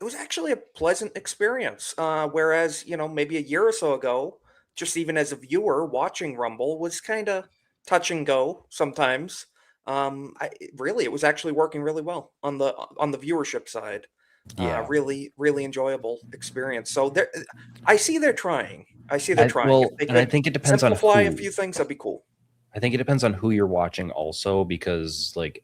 It was actually a pleasant experience. Whereas, maybe a year or so ago, just even as a viewer watching Rumble was kind of touch and go sometimes. It was actually working really well on the viewership side. Really, really enjoyable experience. So I see they're trying. Trying. Well, and I think it depends on simplify a few things. That'd be cool. I think it depends on who you're watching also, because like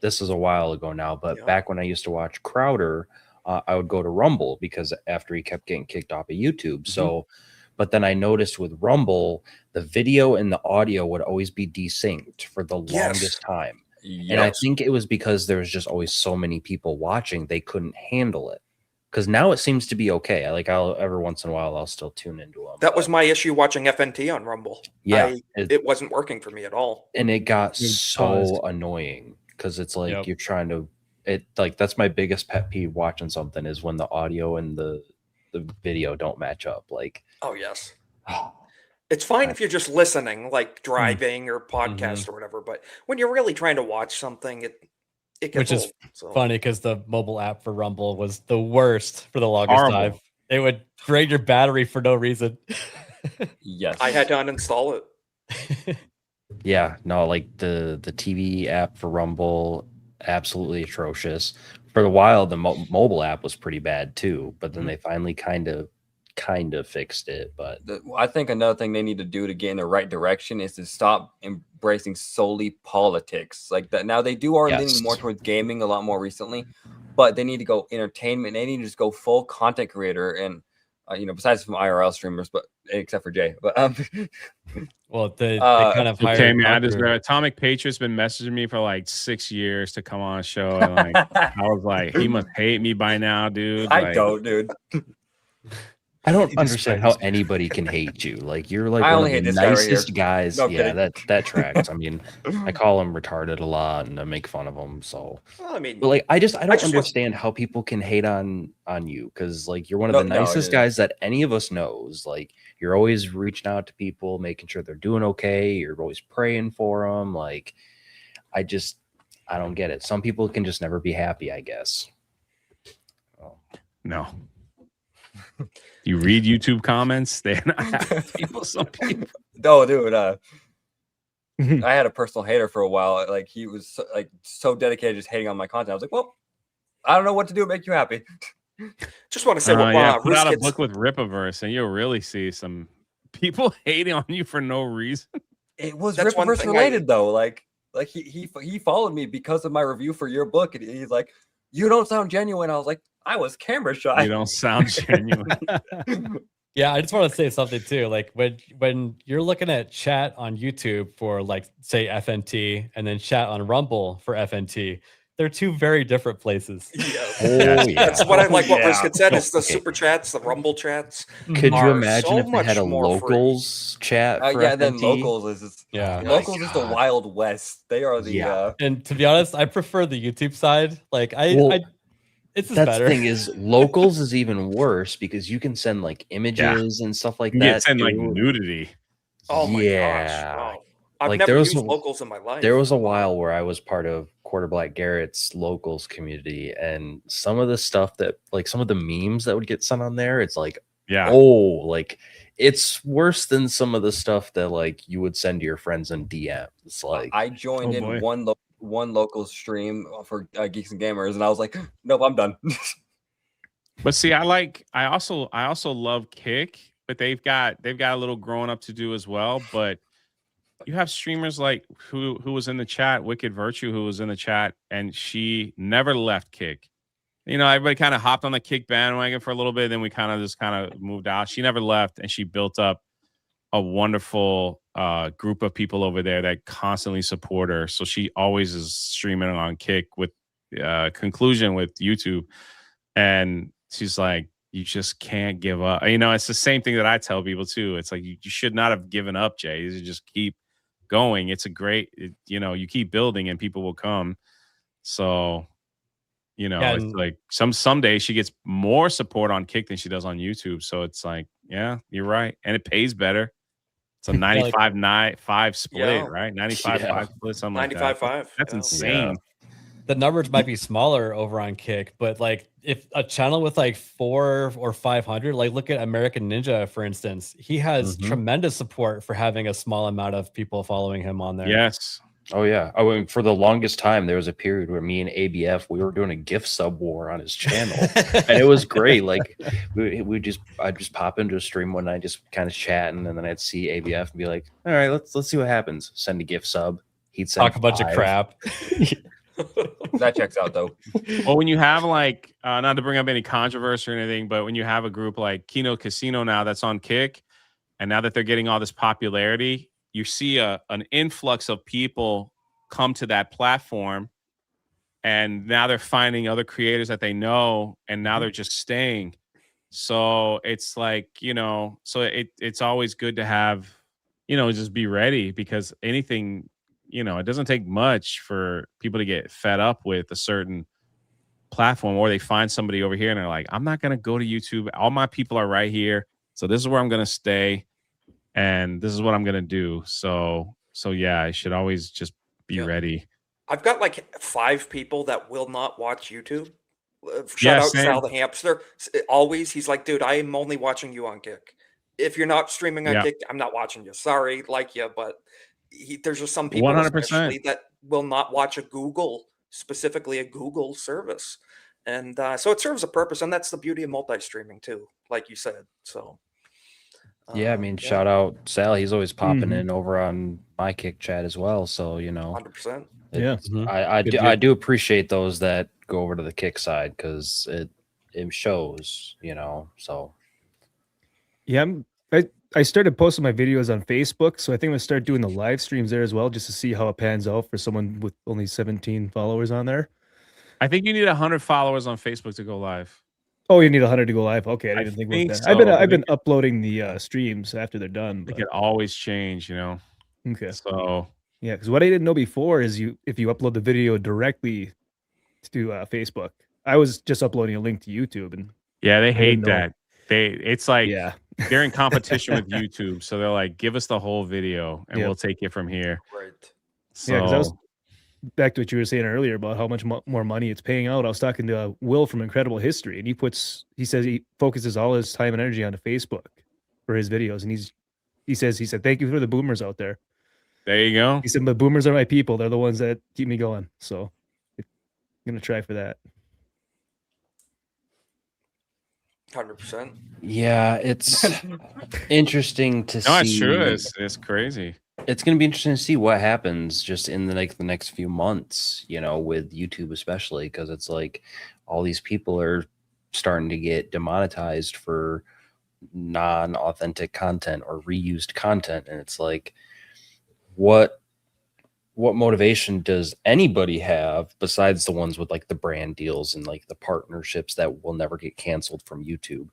this is a while ago now, but back when I used to watch Crowder, I would go to Rumble because after he kept getting kicked off of YouTube. So, but then I noticed with Rumble, the video and the audio would always be desynced for the longest time. And I think it was because there was just always so many people watching, they couldn't handle it. Because now it seems to be okay. I'll every once in a while I'll still tune into them. That was my issue watching FNT on Rumble. Yeah, it wasn't working for me at all, and it got so annoying because it's like you're trying to. That's my biggest pet peeve watching something is when the audio and the video don't match up. Like, oh yes, it's fine if you're just listening, like driving or podcast or whatever. But when you're really trying to watch something, it gets which is funny because the mobile app for Rumble was the worst for the longest time. It would drain your battery for no reason. Yes, I had to uninstall it. Yeah, no, like the TV app for Rumble, absolutely atrocious. For a while, the mobile app was pretty bad too, but then they finally kind of fixed it. But I think another thing they need to do to get in the right direction is to stop embracing solely politics like that. Now they are leaning more towards gaming a lot more recently, but they need to go entertainment. They need to just go full content creator and besides from IRL streamers, but except for Jay. But well, they kind of hired. Okay, man. Atomic Patriot's been messaging me for like 6 years to come on a show, and like I was like, he must hate me by now, dude. I don't, dude. I don't understand how anybody can hate you. Like you're like one of the nicest guys. No, yeah, that tracks. I mean, I call him retarded a lot and I make fun of him. So, well, I mean, but like I don't understand how people can hate on you because like you're one of the nicest guys that any of us knows. Like you're always reaching out to people, making sure they're doing okay. You're always praying for them. Like I don't get it. Some people can just never be happy, I guess. Oh. No. You read YouTube comments? They're not happy people. Some people. No, dude. I had a personal hater for a while. Like he was so dedicated, just hating on my content. I was like, well, I don't know what to do to make you happy. Just want to say, put out a book with Ripaverse, and you'll really see some people hating on you for no reason. It was Ripaverse related though. Like he followed me because of my review for your book, and he's like, "You don't sound genuine." I was like, I was camera shy. You don't sound genuine. Yeah, I just want to say something too. Like when you're looking at chat on YouTube for like say FNT and then chat on Rumble for FNT, they're two very different places. Yeah. That's what I like. What Risk had said is the super chats, the Rumble chats. Could you imagine if they had a locals chat? For FNT? Then locals is locals is the Wild West. They are the And to be honest, I prefer the YouTube side. Like it's better. The thing is, locals is even worse because you can send like images and stuff like that. You can send like nudity. Oh my gosh! Wow. I've never used locals in my life. There was a while where I was part of Quarter Black Garrett's locals community, and some of the stuff that like some of the memes that would get sent on there, it's like, like it's worse than some of the stuff that like you would send to your friends in DM. It's like I joined in one local stream for Geeks and Gamers, and I was like, nope, I'm done. But see, I also love Kick, but they've got a little growing up to do as well. But you have streamers like who was in the chat, Wicked Virtue, who was in the chat, and she never left Kick. Everybody kind of hopped on the Kick bandwagon for a little bit, then we kind of moved out. She never left, and she built up a wonderful group of people over there that constantly support her. So she always is streaming on Kick with conclusion with YouTube. And she's like, you just can't give up. It's the same thing that I tell people too. It's like, you should not have given up, Jay. You just keep going. It's a great, you keep building and people will come. So, it's like someday she gets more support on Kick than she does on YouTube. So it's like, yeah, you're right. And it pays better. It's a 95-5 split, right? 95-5 split, something like that. 95-5. That's insane. The numbers might be smaller over on Kick, but like if a channel with like 400 or 500, like look at American Ninja, for instance, he has tremendous support for having a small amount of people following him on there. Yes. Oh yeah. I mean, for the longest time, there was a period where me and ABF we were doing a gift sub war on his channel, and it was great. Like I'd just pop into a stream one night, just kind of chatting, and then I'd see ABF and be like, "All right, let's see what happens." Send a gift sub. He'd send talk a bunch of crap. That checks out though. Well, when you have like, not to bring up any controversy or anything, but when you have a group like Kino Casino now that's on Kick, and now that they're getting all this popularity, you see an influx of people come to that platform, and now they're finding other creators that they know, and now they're just staying. So it's like, so it's always good to have, just be ready, because anything, it doesn't take much for people to get fed up with a certain platform, or they find somebody over here and they're like, I'm not going to go to YouTube. All my people are right here. So this is where I'm going to stay. And this is what I'm going to do. So yeah, I should always just be ready. I've got like 5 people that will not watch YouTube. Shout out Sal the hamster. Always. He's like, dude, I am only watching you on Kick. if you're not streaming on Yeah. Kick, I'm not watching you. Sorry, like you, but there's just some people 100%. especially that will not watch specifically a Google service. And so it serves a purpose, and that's the beauty of multi-streaming too, like you said. So yeah, I mean, shout out Sal. He's always popping in over on my Kick chat as well. So 100%. Yeah. I do appreciate those that go over to the Kick side because it shows, So yeah, I started posting my videos on Facebook, so I think I'm gonna start doing the live streams there as well, just to see how it pans out for someone with only 17 followers on there. I think you need 100 followers on Facebook to go live. Oh, you need 100 to go live. Okay, I didn't think about that. So, I've been uploading the streams after they're done. It could always change, Okay. So yeah, because what I didn't know before is if you upload the video directly to Facebook, I was just uploading a link to YouTube, and yeah, they hate that. It's like they're in competition with Yeah. YouTube, so they're like, give us the whole video, and we'll take it from here. Right. So, yeah, because I was back to what you were saying earlier about how much more money it's paying out. I was talking to Will from Incredible History, and he says he focuses all his time and energy onto Facebook for his videos, and he said thank you for the boomers out there. There you go. He said, but boomers are my people. They're the ones that keep me going. So I'm gonna try for that. 100%. Yeah, it's interesting to see. No, it's true. It's crazy. It's going to be interesting to see what happens just in the next few months, with YouTube especially, because it's like all these people are starting to get demonetized for non-authentic content or reused content, and it's like, what motivation does anybody have besides the ones with like the brand deals and like the partnerships that will never get canceled from YouTube?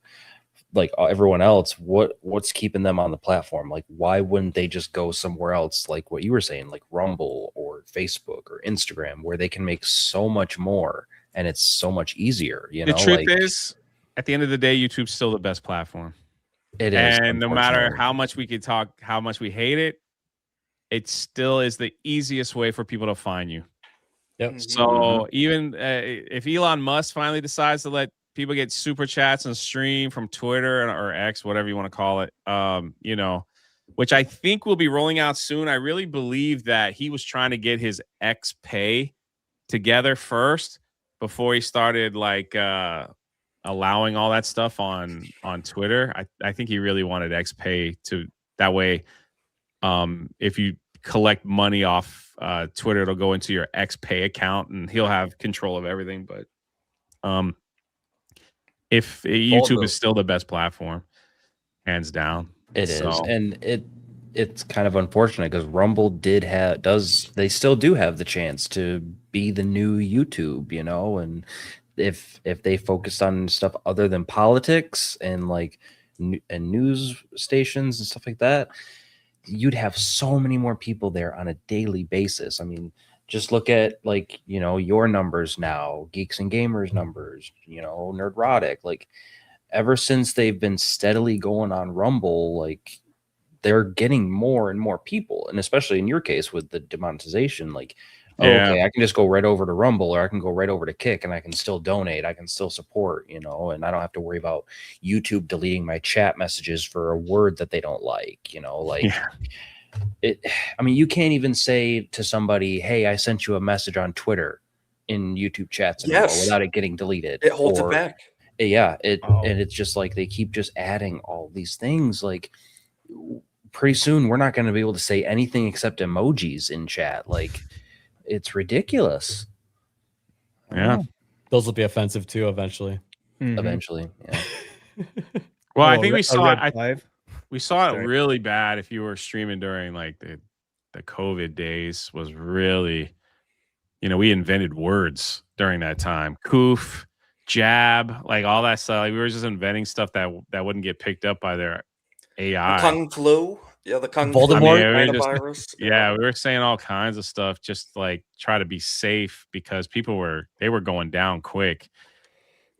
Like everyone else, what's keeping them on the platform? Like, why wouldn't they just go somewhere else, like what you were saying, like Rumble or Facebook or Instagram, where they can make so much more and it's so much easier? The truth is, at the end of the day, YouTube's still the best platform. It is, and no matter how much we could talk, how much we hate it, it still is the easiest way for people to find you. Yep. So even if Elon Musk finally decides to let people get super chats and stream from Twitter or X, whatever you want to call it, which I think will be rolling out soon. I really believe that he was trying to get his X pay together first before he started like allowing all that stuff on Twitter. I think he really wanted X pay to that way. If you collect money off Twitter, it'll go into your X pay account and he'll have control of everything. But if YouTube is still the best platform, hands down. It is. And it's kind of unfortunate because Rumble they still do have the chance to be the new YouTube, and if they focused on stuff other than politics and like and news stations and stuff like that, you'd have so many more people there on a daily basis. I mean, just look at like, your numbers now, Geeks and Gamers numbers, Nerdrotic, like ever since they've been steadily going on Rumble, like they're getting more and more people. And especially in your case with the demonetization, like, okay, I can just go right over to Rumble or I can go right over to Kick and I can still donate. I can still support, and I don't have to worry about YouTube deleting my chat messages for a word that they don't like, I mean, you can't even say to somebody, hey, I sent you a message on Twitter in YouTube chats anymore without it getting deleted. It holds it back. Yeah. And it's just like, they keep just adding all these things. Like pretty soon we're not going to be able to say anything except emojis in chat. Like it's ridiculous. Yeah. Those will be offensive too eventually. Eventually. Yeah. Well, I think we saw it. We saw it really bad if you were streaming during like the COVID days. Was really, we invented words during that time. Coof, jab, like all that stuff. Like we were just inventing stuff that wouldn't get picked up by their AI. The Kung Flu. Yeah, the Kung Voldemort virus. We were saying all kinds of stuff just like try to be safe because people were going down quick.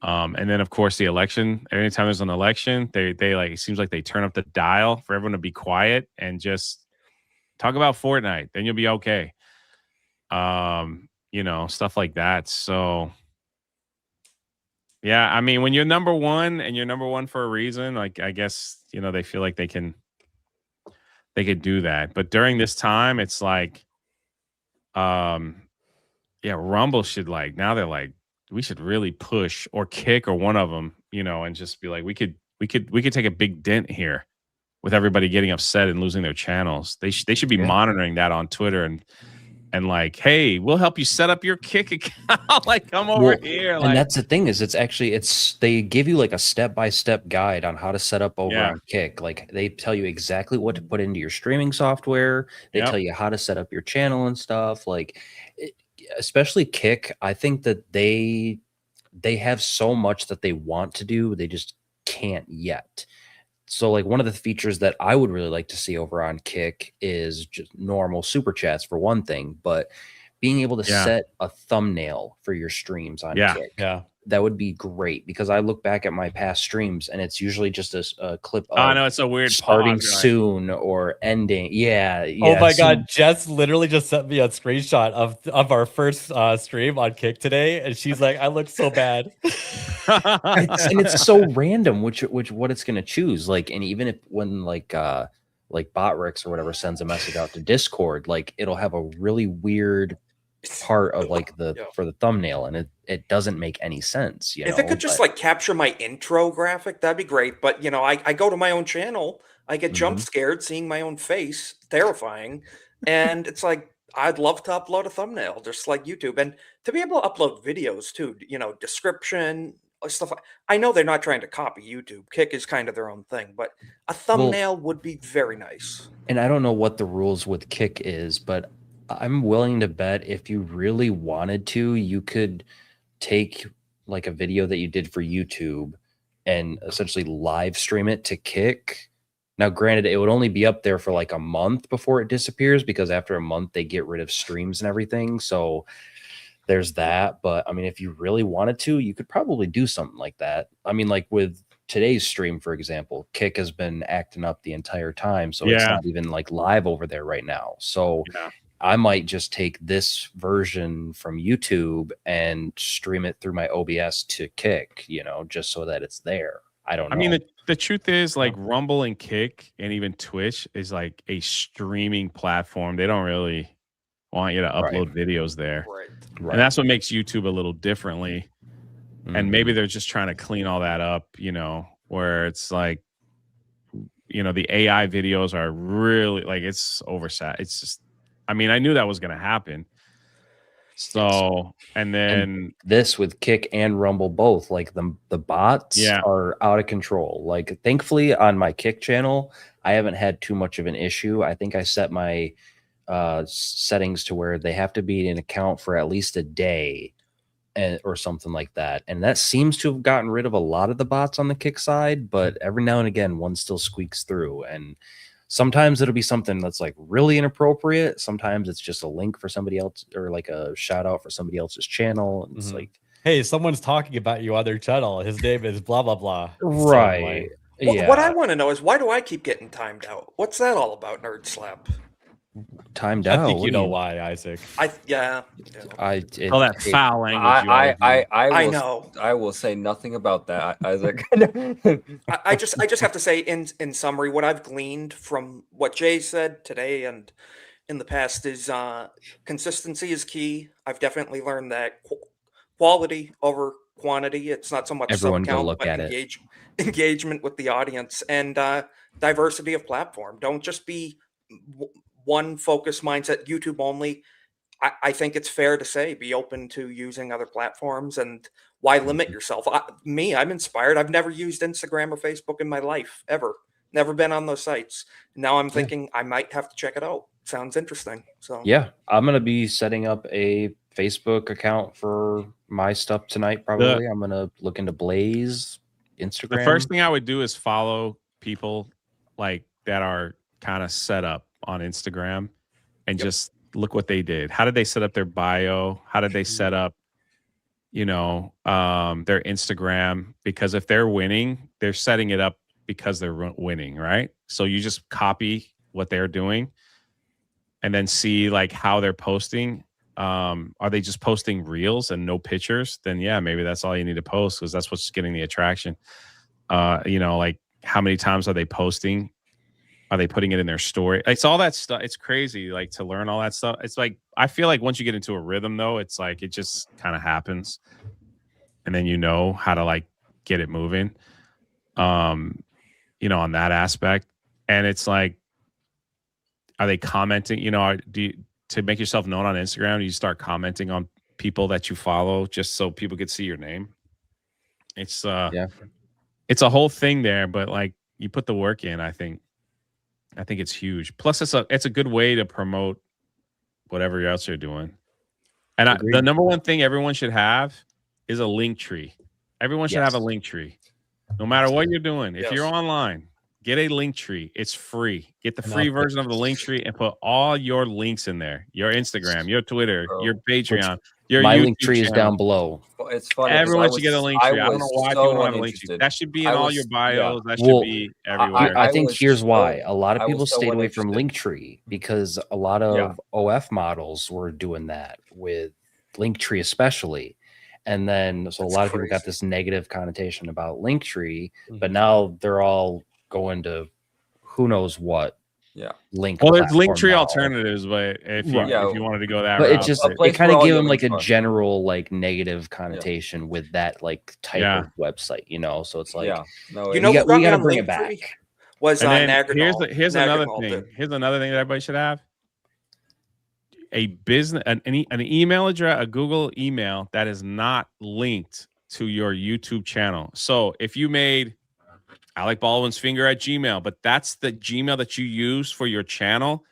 And then of course the election, anytime there's an election, they like, it seems like they turn up the dial for everyone to be quiet and just talk about Fortnite, then you'll be okay. Stuff like that. So Yeah, I mean, when you're number one and you're number one for a reason, like I guess they feel like they could do that. But during this time, it's like, um, yeah, Rumble should now they're like we should really push or kick or one of them, and just be like we could take a big dent here with everybody getting upset and losing their channels. They should be monitoring that on Twitter and like, hey, we'll help you set up your Kick account. Like, come over here. And that's the thing is, they give you like a step-by-step guide on how to set up over on Kick. Like they tell you exactly what to put into your streaming software. They tell you how to set up your channel and stuff. Like, especially Kick, I think that they have so much that they want to do, they just can't yet. So like one of the features that I would really like to see over on Kick is just normal super chats for one thing, but being able to set a thumbnail for your streams on Kick. Yeah. That would be great because I look back at my past streams and it's usually just a clip of I know it's a weird starting pause, soon or ending. Yeah. Oh my God. Jess literally just sent me a screenshot of our first stream on Kick today. And she's like, I look so bad. And it's so random which what it's going to choose. Like, and even if when like Botrix or whatever sends a message out to Discord, like it'll have a really weird part of like for the thumbnail, and it doesn't make any sense. If it could just like capture my intro graphic, that'd be great. But I go to my own channel, I get jump scared seeing my own face, terrifying, and it's like I'd love to upload a thumbnail just like YouTube, and to be able to upload videos too. Description stuff. I know they're not trying to copy YouTube. Kick is kind of their own thing, but a thumbnail would be very nice. And I don't know what the rules with Kick is, but I'm willing to bet if you really wanted to, you could take like a video that you did for YouTube and essentially live stream it to Kick. Now, granted, it would only be up there for like a month before it disappears because after a month they get rid of streams and everything. So there's that. But I mean, if you really wanted to, you could probably do something like that. I mean, like with today's stream, for example, Kick has been acting up the entire time. So it's not even like live over there right now. So I might just take this version from YouTube and stream it through my OBS to Kick, just so that it's there. I don't know. I mean, the truth is like Rumble and Kick and even Twitch is like a streaming platform. They don't really want you to upload videos there. Right. And that's what makes YouTube a little differently. And maybe they're just trying to clean all that up, where it's like, the AI videos are really like it's oversat. It's just, I mean, I knew that was going to happen. So, and this with Kick and Rumble both, like the bots are out of control. Like, thankfully on my Kick channel, I haven't had too much of an issue. I think I set my settings to where they have to be in an account for at least a day or something like that. And that seems to have gotten rid of a lot of the bots on the Kick side, but every now and again, one still squeaks through. And sometimes it'll be something that's like really inappropriate. Sometimes it's just a link for somebody else or like a shout out for somebody else's channel. And it's like, hey, someone's talking about you on their channel. His name is blah, blah, blah. Right. What I want to know is why do I keep getting timed out? What's that all about, Nerd Slap? Timed out. I think you know why, Isaac. all that foul language. I know. I will say nothing about that, Isaac. I just have to say, in summary, what I've gleaned from what Jay said today and in the past is consistency is key. I've definitely learned that quality over quantity. It's not so much everyone count, go look but at it. Engagement with the audience and diversity of platform. Don't just be one focus mindset, YouTube only. I think it's fair to say be open to using other platforms, and why limit yourself? I'm inspired. I've never used Instagram or Facebook in my life ever. Never been on those sites. Now I'm thinking I might have to check it out. Sounds interesting. So yeah, I'm gonna be setting up a Facebook account for my stuff tonight. Probably I'm gonna look into Blaze, Instagram. The first thing I would do is follow people like that are kind of set up on Instagram and just look what they did. How did they set up their bio? How did they set up, their Instagram? Because if they're winning, they're setting it up because they're winning, right? So you just copy what they're doing and then see like how they're posting. Are they just posting reels and no pictures? Then yeah, maybe that's all you need to post, because that's what's getting the attraction. Like how many times are they posting? Are they putting it in their story? It's all that stuff. It's crazy, like, to learn all that stuff. It's like, I feel like once you get into a rhythm, though, it's like it just kind of happens, and then you know how to like get it moving. On that aspect, and it's like, are they commenting? To make yourself known on Instagram, you start commenting on people that you follow just so people could see your name. It's it's a whole thing there, but like you put the work in, I think it's huge. Plus, it's a good way to promote whatever else you're doing. And the number one thing everyone should have is a link tree. Everyone should have a link tree, no matter what you're doing. If you're online, get a link tree. It's free. Get the free version of the link tree and put all your links in there. Your Instagram, your Twitter, your Patreon, your my YouTube link tree is down below. It's funny. Everyone should get a link tree. I don't know why people don't have a link tree. That should be in all your bios. That should be everywhere. I think here's why. A lot of people stayed away from Linktree because a lot of OF models were doing that with Linktree especially. And then so a lot of people got this negative connotation about Linktree, but now they're all going to who knows what. Link. Well, there's Linktree alternatives, but if you wanted to go that route, it just it kind of gave them like a general like negative connotation with that like type of website, So it's like we got to bring it back. Was here's another thing. Here's another thing that everybody should have: a business, an email address, a Google email that is not linked to your YouTube channel. So if you made Alec Baldwin's finger at Gmail, but that's the Gmail that you use for your channel,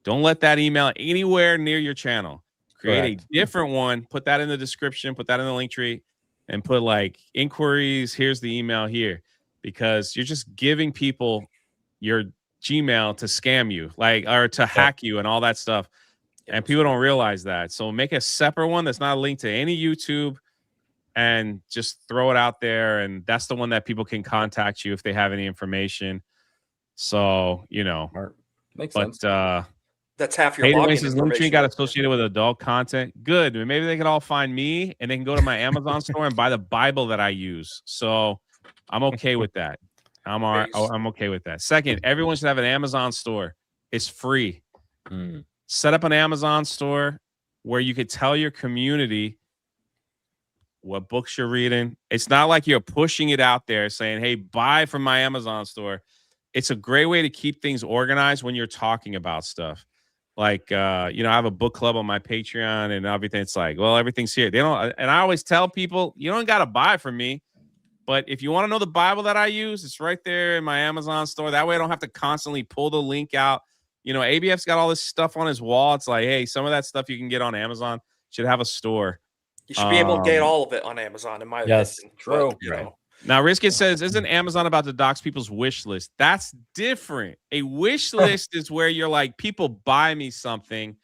don't let that email anywhere near your channel. Create a different one, put that in the description, put that in the link tree, and put like inquiries. Here's the email here, because you're just giving people your Gmail to scam you, or to hack you and all that stuff. And people don't realize that. So make a separate one that's not linked to any YouTube, and just throw it out there. And that's the one that people can contact you if they have any information. So, makes sense. That's half your login information. Got associated with adult content. Good. Maybe they could all find me and they can go to my Amazon store and buy the Bible that I use. So I'm okay with that. I'm okay with that. Second, everyone should have an Amazon store. It's free. Set up an Amazon store where you could tell your community what books you're reading. It's not like you're pushing it out there saying, hey, buy from my Amazon store. It's a great way to keep things organized when you're talking about stuff. Like, I have a book club on my Patreon and everything. It's like, well, everything's here. And I always tell people, you don't got to buy from me. But if you want to know the Bible that I use, it's right there in my Amazon store. That way I don't have to constantly pull the link out. ABF's got all this stuff on his wall. It's like, hey, some of that stuff you can get on Amazon. Should have a store. You should be able to get all of it on Amazon, in my opinion. True. But, Now, Risket says, isn't Amazon about to dox people's wish list? That's different. A wish list is where you're like, people buy me something,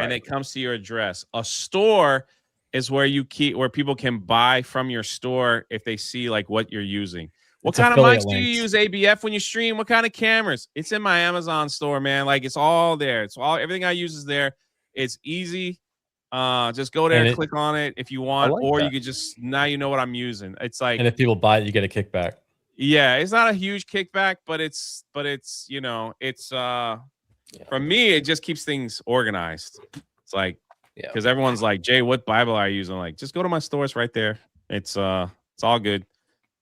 and it comes to your address. A store is where where people can buy from your store if they see like what you're using. What kind of mics do you use, ABF, when you stream? What kind of cameras? It's in my Amazon store, man. Like, it's all there. Everything I use is there. It's easy. Just go there and click on it if you want, or you could just, now you know what I'm using. It's like, and if people buy it, you get a kickback. Yeah, it's not a huge kickback, but it's for me, it just keeps things organized. It's like, because everyone's like, Jay, what Bible are you using? I'm like, just go to my stores right there. It's all good.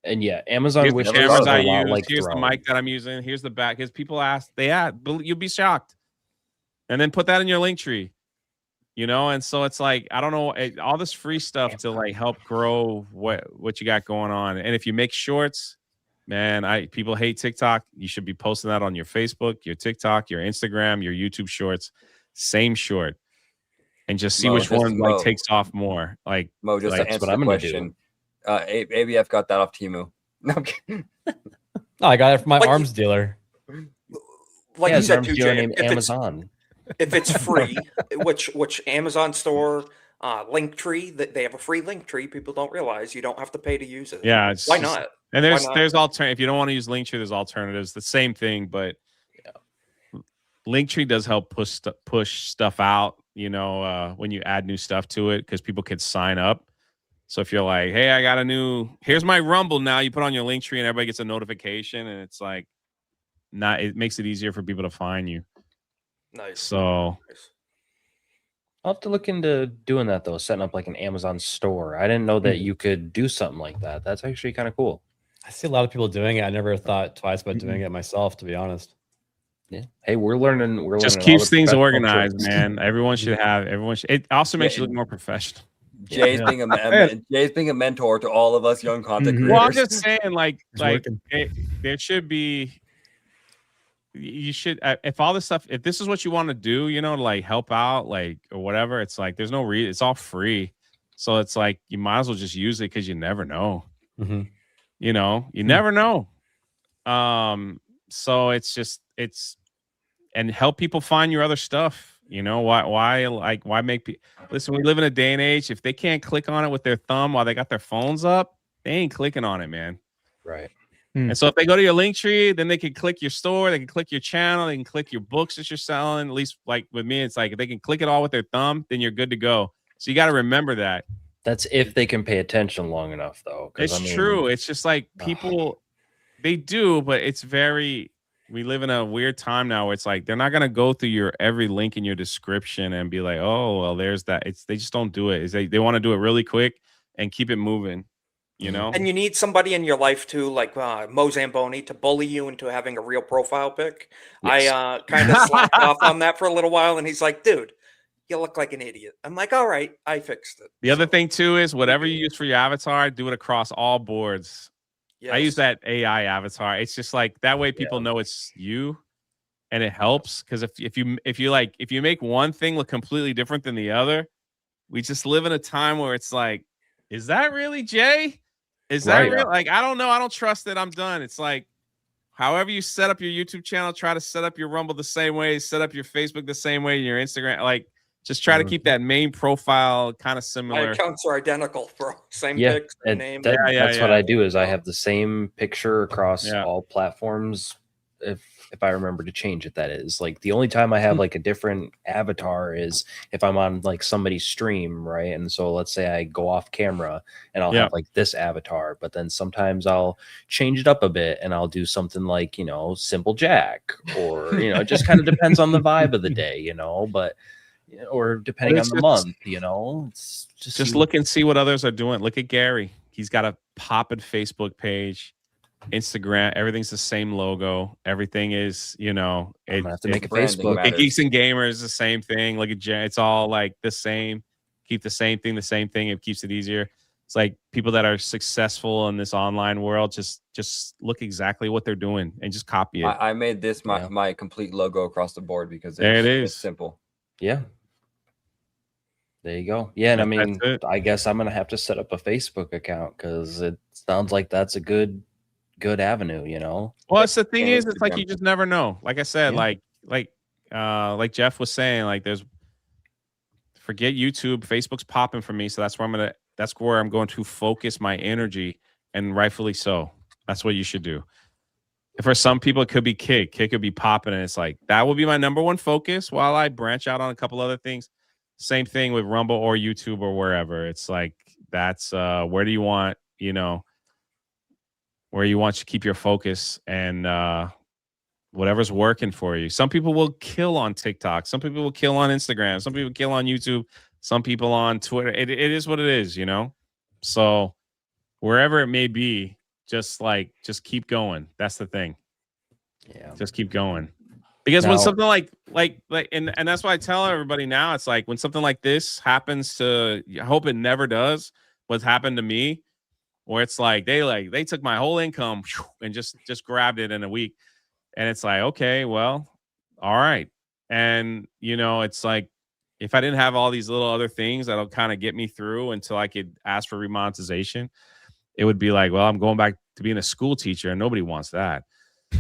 And Amazon here's wish the cameras I use. Here's the mic that I'm using. Here's the back. Because people ask, you'll be shocked. And then put that in your link tree. And so it's like, I don't know, all this free stuff to like help grow what you got going on. And if you make shorts, man, people hate TikTok. You should be posting that on your Facebook, your TikTok, your Instagram, your YouTube shorts, same short, and just see which one like takes off more. Like, Mo, just to answer the question, ABF got that off Temu. No, I'm kidding. No, I got it from my arms dealer. Like you said, Jay, Amazon. If it's free, which Amazon store, Linktree, they have a free Linktree. People don't realize you don't have to pay to use it. Yeah, why not? And there's alternative. If you don't want to use Linktree, there's alternatives. The same thing, but Linktree does help push stuff out you know, when you add new stuff to it, because people could sign up. So if you're like, hey, I got here's my Rumble now, you put on your link tree and everybody gets a notification, and it's like, it makes it easier for people to find you. Nice. So I'll have to look into doing that though, setting up like an Amazon store. I didn't know that you could do something like that. That's actually kind of cool. I see a lot of people doing it. I never thought twice about doing it myself, to be honest. Yeah. Hey, we're learning. Just keeps things organized, man. Everyone should have. It also makes you look more professional. Jay's being a mentor to all of us young content creators. Well, I'm just saying, like there should be. You should, if all this stuff, if this is what you want to do, you know, to like help out, like, or whatever, it's like there's no reason. It's all free, so it's like you might as well just use it, because you never know. You know, you never know. So it's and help people find your other stuff. You know, why make people listen? We live in a day and age. If they can't click on it with their thumb while they got their phones up, they ain't clicking on it, man. Right. And so if they go to your link tree, then they can click your store, they can click your channel, they can click your books that you're selling. At least like with me, it's like if they can click it all with their thumb, then you're good to go. So you got to remember that. That's if they can pay attention long enough, though. It's true. It's just like people, they do, but we live in a weird time now where it's like they're not going to go through your every link in your description and be like, oh, well, there's that. They just don't do it. They want to do it really quick and keep it moving. You know, and you need somebody in your life too, like Mo Zamboni, to bully you into having a real profile pic. Yes. I kind of slacked off on that for a little while, and he's like, "Dude, you look like an idiot." I'm like, "All right, I fixed it." The other thing too is whatever you use for your avatar, do it across all boards. Yes. I use that AI avatar. It's just like that way people know it's you, and it helps because if you make one thing look completely different than the other, we just live in a time where it's like, is that really Jay? Is that real? Like, I don't know. I don't trust it. I'm done. It's like, however you set up your YouTube channel, try to set up your Rumble the same way, set up your Facebook the same way, your Instagram. Like, just try to keep that main profile kind of similar. My accounts are identical, bro. Same pics, same name. That's what I do. Is I have the same picture across all platforms. If I remember to change it, that is like the only time I have like a different avatar is if I'm on like somebody's stream, right? And so let's say I go off camera and I'll have like this avatar, but then sometimes I'll change it up a bit and I'll do something like, you know, Simple Jack, or, you know, it just kind of depends on the vibe of the day, you know, but or depending on the month, you know, it's just look and see what others are doing. Look at Gary. He's got a poppin' Facebook page. Instagram, everything's the same logo. Everything is, you know, I have to make a Facebook. Look at Geeks and Gamers, the same thing. Look at it's all like the same. Keep the same thing. It keeps it easier. It's like people that are successful in this online world just look exactly what they're doing and just copy it. I made this my complete logo across the board because it's simple. Yeah. There you go. Yeah, and I mean, I guess I'm gonna have to set up a Facebook account because it sounds like that's a good avenue, you know. Well, it's the thing is, it's like you just never know. Like I said, like Jeff was saying, like forget YouTube. Facebook's popping for me, so that's where I'm going to focus my energy, and rightfully so. That's what you should do. For some people, it could be Kick. Kick could be popping, and it's like that will be my number one focus while I branch out on a couple other things. Same thing with Rumble or YouTube or wherever. It's like that's where do you want, you know, where you want to keep your focus and whatever's working for you. Some people will kill on TikTok. Some people will kill on Instagram. Some people kill on YouTube. Some people on Twitter. It is what it is, you know? So wherever it may be, just keep going. That's the thing. Yeah. Just keep going. Because when something like and that's why I tell everybody now, it's like when something like this happens to, I hope it never does, what's happened to me, where it's like they took my whole income and just grabbed it in a week. And it's like, okay, well, all right. And, you know, it's like, if I didn't have all these little other things that'll kind of get me through until I could ask for remonetization, it would be like, well, I'm going back to being a school teacher and nobody wants that.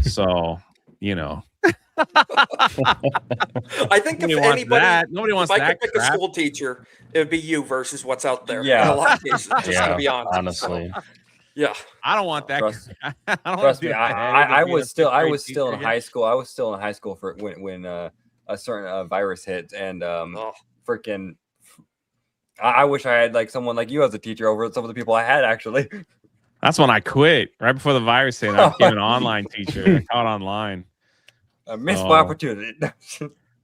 So, you know. I think if anybody, nobody wants if that. I could pick a school teacher, it would be you versus what's out there. Yeah. In a lot of cases, just to be honest. Honestly. So, yeah. I don't want that. Trust me. I was still in high school. I was still in high school for when a certain virus hit, and freaking. I wish I had like someone like you as a teacher over some of the people I had actually. That's when I quit right before the virus hit. I became an online teacher. I taught online. I missed my opportunity.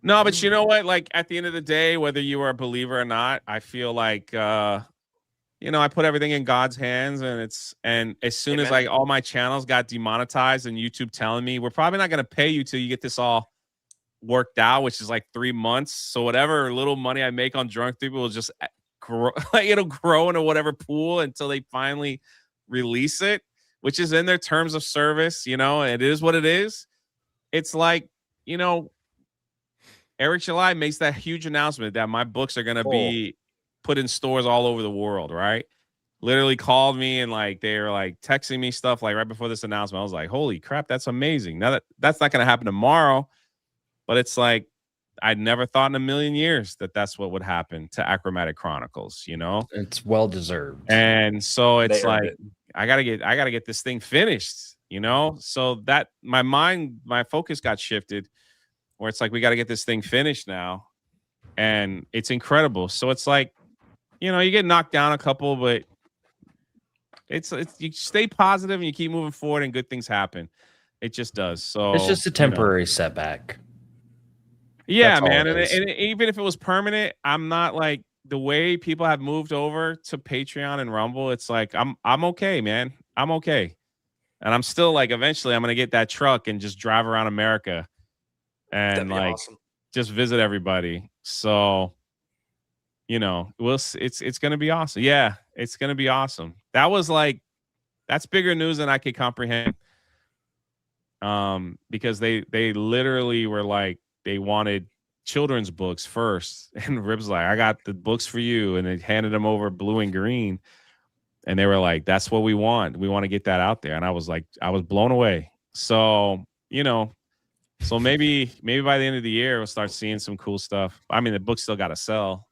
No, but you know what? Like at the end of the day, whether you are a believer or not, I feel like I put everything in God's hands, and as soon as like all my channels got demonetized and YouTube telling me we're probably not gonna pay you till you get this all worked out, which is like 3 months. So whatever little money I make on Drunk3po will just grow, like it'll grow into whatever pool until they finally release it, which is in their terms of service. It is what it is. It's like, Eric July makes that huge announcement that my books are going to be put in stores all over the world, right? Literally called me and like they were like texting me stuff like right before this announcement. I was like, holy crap, that's amazing. Now that's not going to happen tomorrow, but it's like I'd never thought in a million years that that's what would happen to Achromatic Chronicles, It's well deserved. And so it's like I gotta get this thing finished, so that my focus got shifted where it's like we got to get this thing finished now, and it's incredible. So it's like, you get knocked down a couple, but it's you stay positive and you keep moving forward and good things happen. It just does. So it's just a temporary setback. Yeah, man. And even if it was permanent, I'm not like the way people have moved over to Patreon and Rumble. It's like I'm okay, man. I'm okay. And I'm still like eventually I'm gonna get that truck and just drive around America and like just visit everybody. So it's gonna be awesome. Yeah, it's gonna be awesome. That's bigger news than I could comprehend. Because they literally were like they wanted children's books first, and Rib's like, I got the books for you, and they handed them over blue and green, and they were like, that's what we want. We want to get that out there. And I was like, I was blown away. So so maybe by the end of the year we'll start seeing some cool stuff. I mean, the book's still got to sell.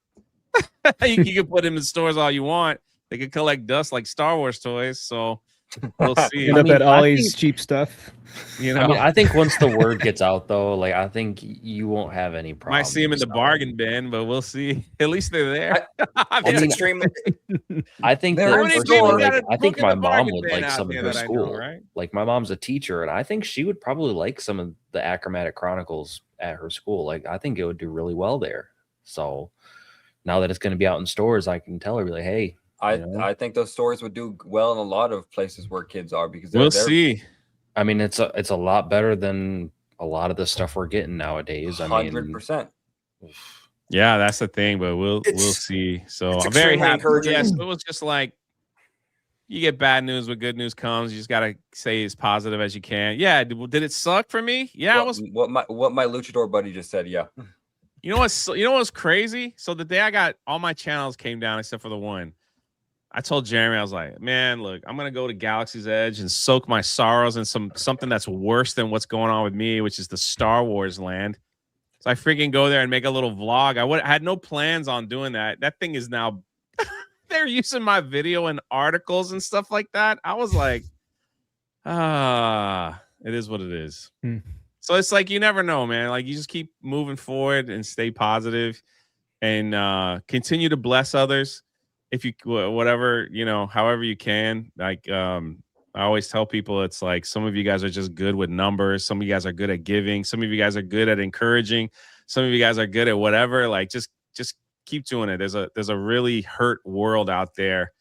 you can put them in stores all you want. They could collect dust like Star Wars toys. So we'll see. End up at Ollie's cheap stuff. I think once the word gets out, though, like I think you won't have any problem. Might see them in the bargain bin, but we'll see. At least they're there. Extremely. I think I think my mom would like some of her school. Right? Like my mom's a teacher, and I think she would probably like some of the Achromatic Chronicles at her school. Like I think it would do really well there. So now that it's going to be out in stores, I can tell her, like, hey. I think those stores would do well in a lot of places where kids are because we'll see. I mean, it's a lot better than a lot of the stuff we're getting nowadays. 100%. Yeah, that's the thing, but we'll see. So I'm very happy. Yes, it was just like you get bad news when good news comes. You just gotta say as positive as you can. Yeah, did it suck for me? Yeah, it was. What my luchador buddy just said. Yeah. You know what's crazy? So the day I got all my channels came down except for the one. I told Jeremy, I was like, man, look, I'm gonna go to Galaxy's Edge and soak my sorrows in something that's worse than what's going on with me, which is the Star Wars land. So I freaking go there and make a little vlog. I had no plans on doing that. That thing is now they're using my video in articles and stuff like that. I was like, it is what it is. So it's like you never know, man. Like you just keep moving forward and stay positive and continue to bless others. If you whatever, however you can, like I always tell people, it's like some of you guys are just good with numbers. Some of you guys are good at giving. Some of you guys are good at encouraging. Some of you guys are good at whatever. Like just keep doing it. There's a really hurt world out there,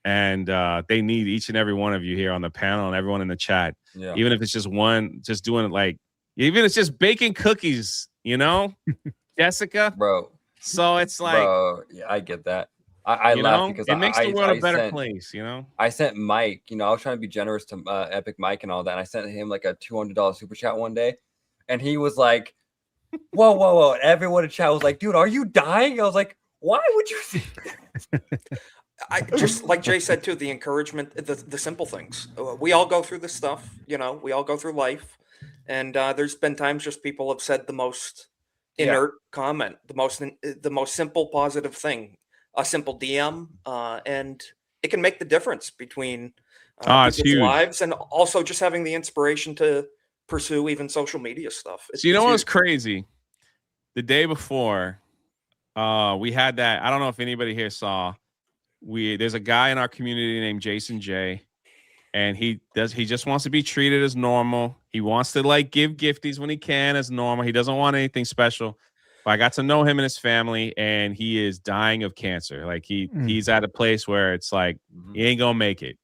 and they need each and every one of you here on the panel and everyone in the chat. Yeah. Even if it's just one, just doing it like even if it's just baking cookies, Jessica, bro. So it's like, bro, yeah, I get that. I laugh because it makes the world a better place, I sent Mike, I was trying to be generous to Epic Mike and all that. And I sent him like a $200 super chat one day, and he was like, whoa. And everyone in chat was like, dude, are you dying? I was like, why would you think that? I just like Jay said too, the encouragement, the simple things. We all go through this stuff, we all go through life. And there's been times just people have said the most inert comment, the most simple positive thing. A simple DM, and it can make the difference between people's lives, and also just having the inspiration to pursue even social media stuff. So what's crazy? The day before, we had that. I don't know if anybody here saw. There's a guy in our community named Jason J, and he just wants to be treated as normal. He wants to like give gifties when he can as normal. He doesn't want anything special. But I got to know him and his family, and he is dying of cancer. Like he's at a place where it's like he ain't gonna make it.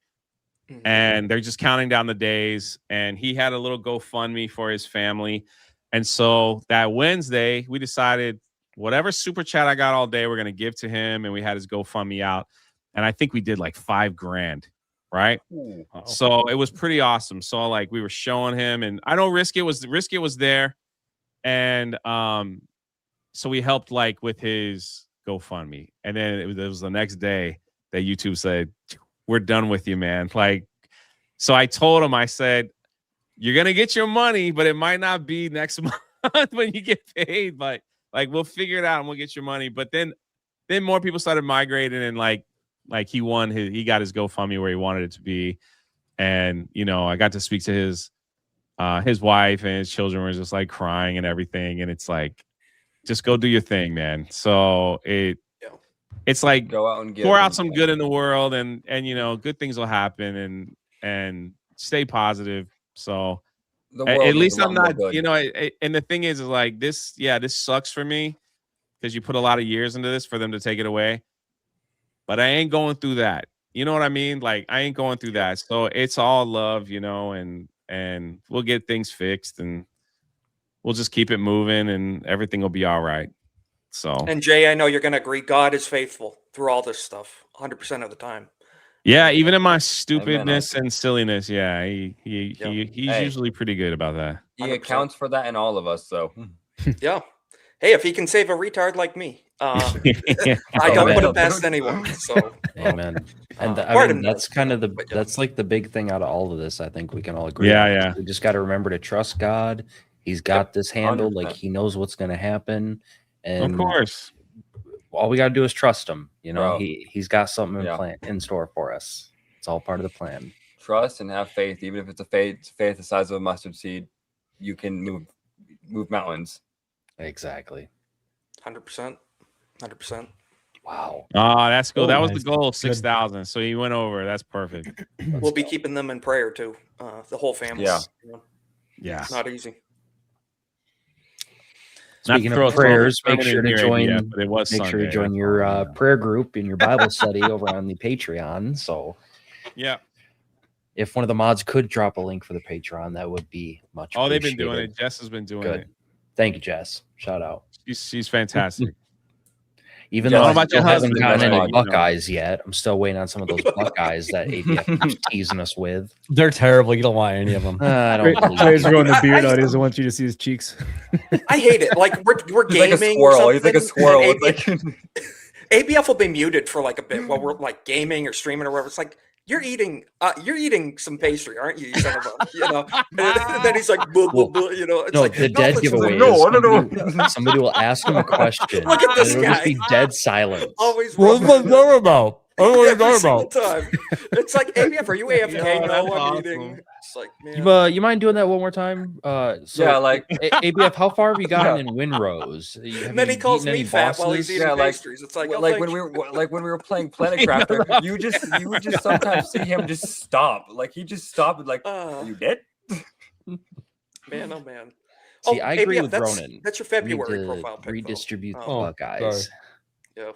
And they're just counting down the days. And he had a little GoFundMe for his family. And so that Wednesday, we decided whatever super chat I got all day, we're gonna give to him. And we had his GoFundMe out. And I think we did like $5,000, right? Ooh, wow. So it was pretty awesome. So like we were showing him, and I know Risket was there. And so we helped like with his GoFundMe. And then it was the next day that YouTube said, we're done with you, man. Like, so I told him, I said, you're going to get your money, but it might not be next month when you get paid, but like, we'll figure it out and we'll get your money. But then more people started migrating, and like he got his GoFundMe where he wanted it to be. And, you know, I got to speak to his wife, and his children were just like crying and everything. And it's like, just go do your thing, man. So it's like go out and pour out some good in the world, and you know, good things will happen, and stay positive. So at least I'm not, you know, and the thing is like this sucks for me because you put a lot of years into this for them to take it away. But I ain't going through that. You know what I mean? Like I ain't going through that. So it's all love, you know, and we'll get things fixed, and we'll just keep it moving, and everything will be all right. So, and Jay, I know you're going to agree. God is faithful through all this stuff, 100% of the time. Yeah, even in my stupidness and silliness, yeah, he's usually pretty good about that. He accounts for that in all of us. So, yeah. Hey, if he can save a retard like me, I don't put it past anyone. So, amen. And I mean, that's kind of that's like the big thing out of all of this. I think we can all agree. Yeah. We just got to remember to trust God. He's got this handled. 100%. Like he knows what's going to happen. And of course, all we got to do is trust him. You know, he's got something in store for us. It's all part of the plan. Trust and have faith. Even if it's a faith the size of a mustard seed, you can move mountains. Exactly. 100%. Wow. Oh, that's cool. That was the goal, 6,000. So he went over. That's perfect. We'll be keeping them in prayer too. The whole family. Yeah. It's not easy. Speaking of prayers, make sure to join your prayer group in your Bible study over on the Patreon. So, if one of the mods could drop a link for the Patreon, that would be much. Oh, they've been doing it. Jess has been doing it. Thank you, Jess. Shout out. She's fantastic. Even though I haven't gotten any Buckeyes yet, I'm still waiting on some of those Buckeyes that ABF keeps teasing us with. They're terrible. You don't want any of them. I don't. Trey's growing the beard out. He doesn't want you to see his cheeks. I hate it. Like we're gaming. He's like a squirrel. ABF will be muted for like a bit while we're like gaming or streaming or whatever. It's like you're eating some pastry, aren't you? You know, and then he's like, blah, blah, blah, you know. It's like, the dead giveaway. No, I don't know. Somebody will ask him a question. Look at this guy. guy. Just be dead silent. Always. What's the door about? Every single time. It's like, ABF, are you AFK? No, I'm eating. It's like, man. You mind doing that one more time? Like ABF, how far have you gotten in win rows? And then he calls me fat while he's eating pastries. It's like when we were playing Planet Crafter, you would just sometimes see him just stop. Like he just stopped. Like, are you dead? Man, oh man. See, I agree with Ronan. That's your February profile pic. Redistribute the Buckeyes. Yeah.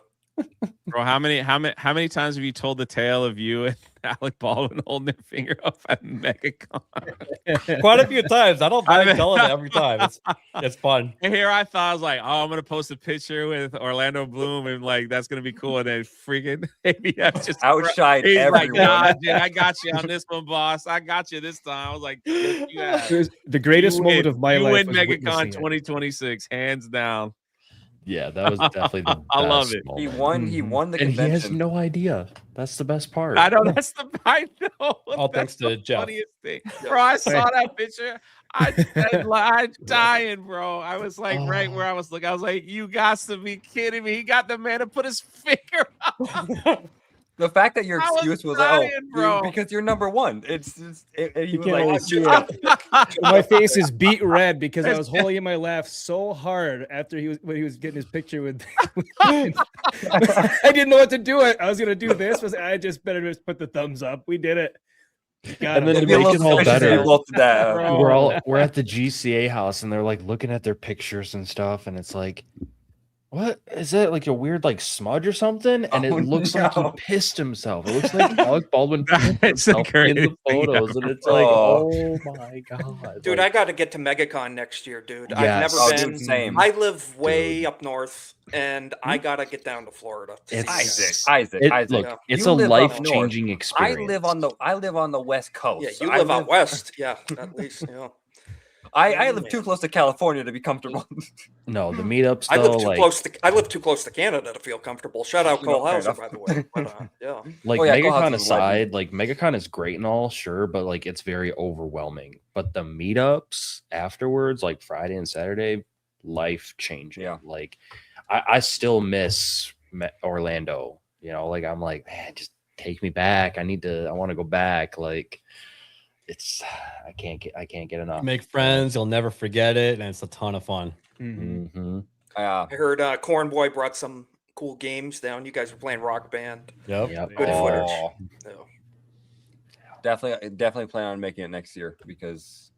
Bro, how many times have you told the tale of you and Alec Baldwin holding their finger up at MegaCon? Quite a few times. I don't mind telling it every time. It's fun. And here I thought, I was like, oh, I'm gonna post a picture with Orlando Bloom, and like that's gonna be cool. And then freaking ABF just outshined everyone. Like, nah, dude, I got you on this one, boss. I got you this time. I was like, the greatest moment of my life. You win MegaCon 2026, hands down. Yeah, that was definitely the best. I love it. Moment. He won the and convention. He has no idea. That's the best part. I know I know. All thanks to Jeff. Funniest thing. Bro, I saw that picture. I'm dying, bro. I was like right where I was looking. I was like, you got to be kidding me. He got the man to put his finger out. The fact that your I was excuse was like, "Oh, dying, bro." because you're number one." It's just, he You was can't like, really see it. My face is beat red because I was holding in my laugh so hard after when he was getting his picture with. I didn't know what to do. I was gonna do this. I just better just put the thumbs up. We did it. Got And then him. to make it all better, Bro. we're at the GCA house and they're like looking at their pictures and stuff, and it's like, what is that, like a weird like smudge or something? And it looks like he pissed himself. It looks like Alec Baldwin pissed That's the himself in the greatest thing photos, and ever. it's like, oh my god, Dude, like, I got to get to MegaCon next year, dude. Yes. I've never Oh, been. dude, same. I live way Dude. up north, and I got to get down to Florida. To see Isaac. Look, Yeah. it's You a live up life-changing experience. I live on the West Coast. Yeah, so you I live out west. Yeah, at least, yeah. I live too close to California to be comfortable. No, the meetups I though, live too like, close to. I live too close to Canada to feel comfortable. Shout out Cole Fair Hauser, enough. by the way. But, yeah. like Oh, yeah, Cole MegaCon House's aside, like MegaCon is great and all, sure, but like it's very overwhelming. But the meetups afterwards, like Friday and Saturday, life changing. Yeah. Like I still miss Orlando. You know, like I'm like, man, just take me back. I want to go back. Like I can't get enough. Make friends, you'll never forget it, and it's a ton of fun. Mm-hmm. I heard Corn Boy brought some cool games down. You guys were playing Rock Band. Yep. Good footage. Yeah. Definitely plan on making it next year because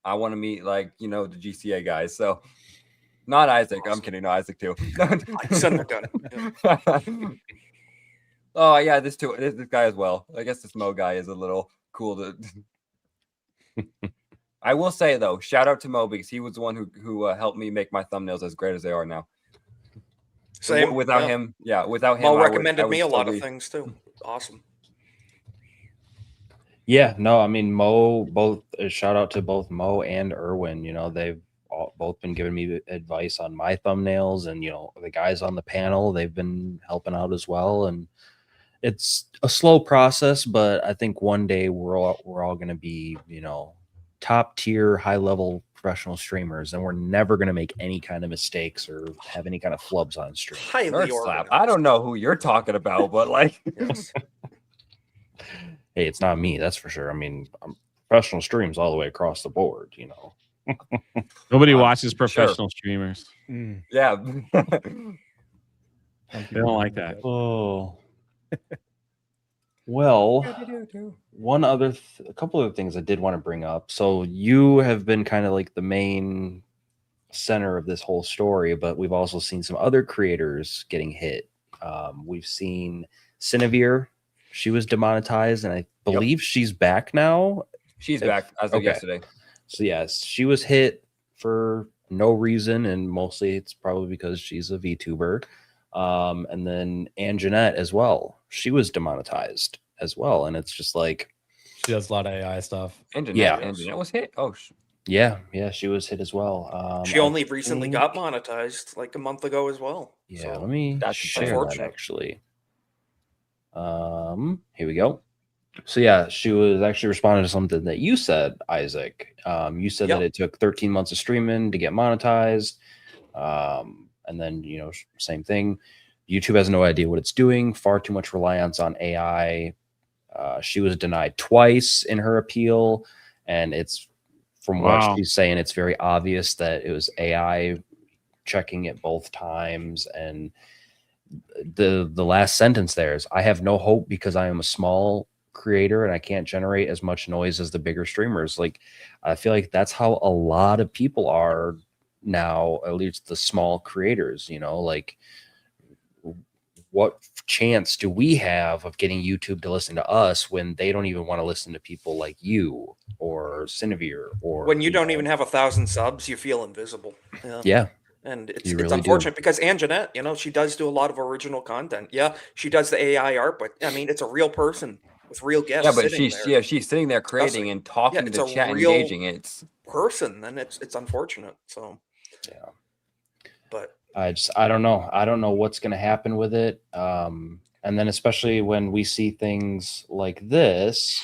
I want to meet the GCA guys. So not Isaac. I'm kidding. No, Isaac too. Son of a gun. Yeah. Oh yeah, this guy as well. I guess this Mo guy is a little cool to. I will say though, shout out to Mo because he was the one who helped me make my thumbnails as great as they are now. Same. Without him, Mo recommended me a lot of things too. Awesome. Yeah, no, I mean shout out to both Mo and Erwin. You know, they've both been giving me advice on my thumbnails, and you know, the guys on the panel, they've been helping out as well. And it's a slow process, but I think one day we're all going to be, you know, top tier, high level professional streamers, and we're never going to make any kind of mistakes or have any kind of flubs on stream. Highly organized. I don't know who you're talking about, but like, Yes. Hey, it's not me, that's for sure. I mean, professional streams all the way across the board, you know. Nobody watches professional streamers. Yeah. They don't like that. Oh. Well, a couple of things I did want to bring up. So you have been kind of like the main center of this whole story, but we've also seen some other creators getting hit. We've seen Cinevere. She was demonetized, and I believe she's back now. She's back as of yesterday. So yes, she was hit for no reason, and mostly it's probably because she's a VTuber. And then Anjanette as well. She was demonetized as well, and it's just like She does a lot of AI stuff. Anjanette was hit. Oh, yeah, she was hit as well. She only recently got monetized like a month ago as well. Yeah, So let me that's share that unfortunate. actually. Here we go. So yeah, she was actually responding to something that you said, Isaac. You said that it took 13 months of streaming to get monetized. And then, you know, same thing. YouTube has no idea what it's doing. Far too much reliance on AI. She was denied twice in her appeal, and it's from what she's saying, it's very obvious that it was AI checking it both times. And the last sentence there is, I have no hope because I am a small creator and I can't generate as much noise as the bigger streamers. Like, I feel like that's how a lot of people are now, at least the small creators, you know, like, what chance do we have of getting YouTube to listen to us when they don't even want to listen to people like you or Cinevere, or when you don't even have 1,000 subs, you feel invisible. Yeah. And it's really unfortunate because Anjanette, you know, she does do a lot of original content. Yeah, she does the AI art, but I mean, it's a real person with real guests. Yeah, but sitting she's sitting there creating and talking to the chat, real engaging. It's person, and it's unfortunate. So yeah, but I don't know. I don't know what's going to happen with it. And then especially when we see things like this,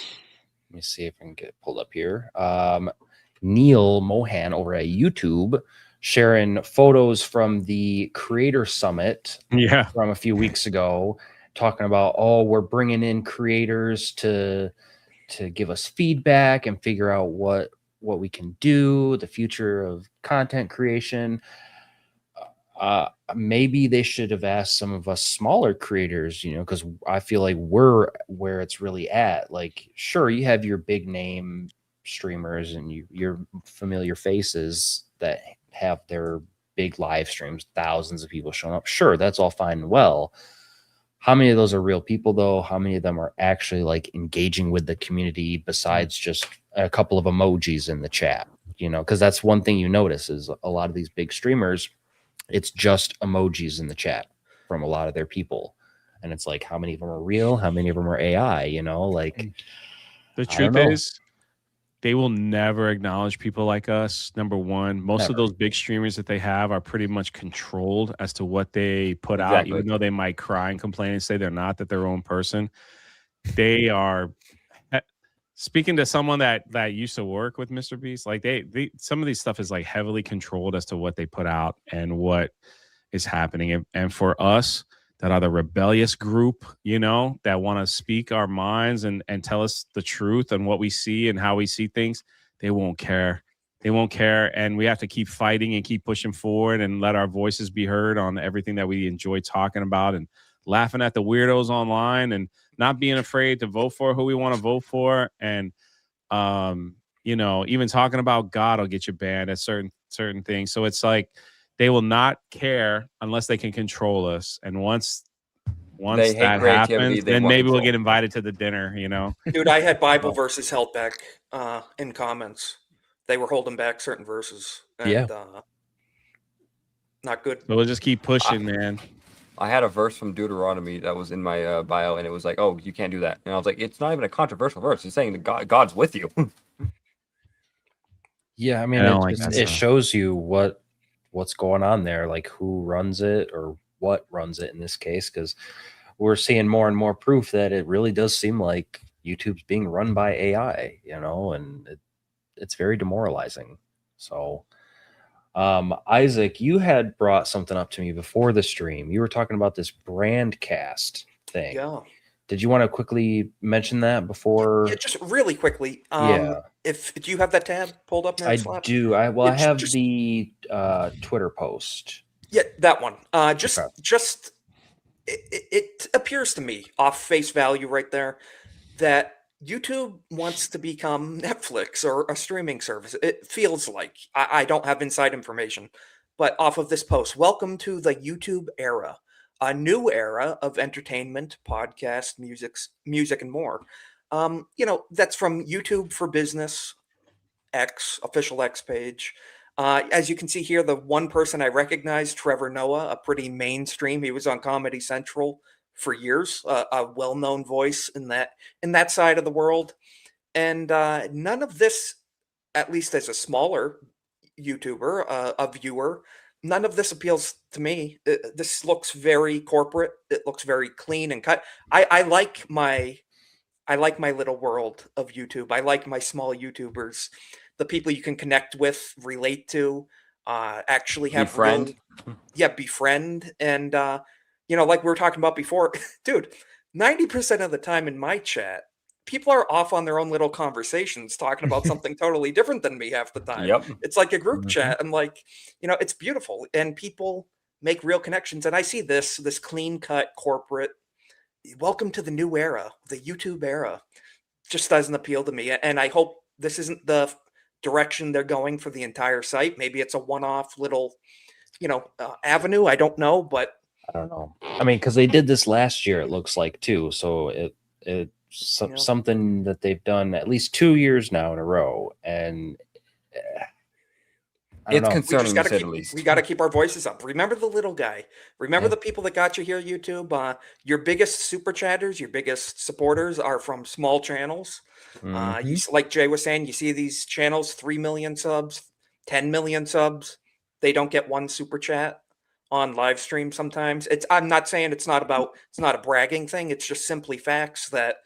let me see if I can get it pulled up here. Neil Mohan over at YouTube sharing photos from the Creator Summit from a few weeks ago. talking about, oh, we're bringing in creators to give us feedback and figure out what we can do, the future of content creation. Maybe they should have asked some of us smaller creators, because I feel like we're where it's really at. Like, sure, you have your big name streamers and your familiar faces that have their big live streams, thousands of people showing up. Sure, that's all fine and well. How many of those are real people, though? How many of them are actually like engaging with the community besides just a couple of emojis in the chat? Because that's one thing you notice is a lot of these big streamers, it's just emojis in the chat from a lot of their people. And it's like, how many of them are real? How many of them are AI? Like, the truth is, they will never acknowledge people like us. Number one, most of those big streamers that they have are pretty much controlled as to what they put out, even though they might cry and complain and say they're not, that their own person. They are, speaking to someone that used to work with Mr. Beast, like they some of these stuff is like heavily controlled as to what they put out and what is happening. And for us that are the rebellious group, that want to speak our minds and tell us the truth and what we see and how we see things, they won't care. They won't care. And we have to keep fighting and keep pushing forward and let our voices be heard on everything that we enjoy talking about, and laughing at the weirdos online and not being afraid to vote for who we want to vote for. And, even talking about God will get you banned at certain things. So it's like, they will not care unless they can control us. And once that happens, then maybe we'll get invited to the dinner, Dude, I had Bible verses held back in comments. They were holding back certain verses. And, not good. So we'll just keep pushing, man. I had a verse from Deuteronomy that was in my bio, and it was like, oh, you can't do that. And I was like, it's not even a controversial verse. It's saying that God's with you. Yeah, I mean, it shows you what's going on there, like who runs it or what runs it in this case, because we're seeing more and more proof that it really does seem like YouTube's being run by AI, and it's very demoralizing. So, Isaac, you had brought something up to me before the stream. You were talking about this brandcast thing. Yeah. Did you want to quickly mention that before? Yeah, just really quickly. Do you have that tab pulled up now? I do. I have the Twitter post. Yeah, that one. It appears to me off face value right there that YouTube wants to become Netflix or a streaming service. It feels like. I don't have inside information, but off of this post, welcome to the YouTube era, a new era of entertainment, podcast, music, and more. That's from YouTube for Business, X, official X page. As you can see here, the one person I recognize, Trevor Noah, a pretty mainstream. He was on Comedy Central for years, a well-known voice in that side of the world. And none of this, at least as a smaller YouTuber, a viewer, none of this appeals to me. This looks very corporate. It looks very clean and cut. I like my little world of YouTube. I like my small YouTubers, the people you can connect with, relate to, actually have befriend. Befriend. And, like we were talking about before, dude, 90% of the time in my chat, people are off on their own little conversations talking about something totally different than me half the time. Yep. It's like a group chat. And like, it's beautiful and people make real connections. And I see this clean cut corporate, welcome to the new era, the YouTube era, just doesn't appeal to me. And I hope this isn't the direction they're going for the entire site. Maybe it's a one-off little, avenue. I don't know, but I don't know. I mean, because they did this last year, it looks like too. So it's something that they've done at least 2 years now in a row, and it's concerning to say the least. We got to keep our voices up. Remember the little guy. Remember the people that got you here, YouTube. Your biggest super chatters, your biggest supporters are from small channels. Like Jay was saying, you see these channels, 3 million subs, 10 million subs. They don't get one super chat on live stream sometimes. I'm not saying it's not a bragging thing. It's just simply facts that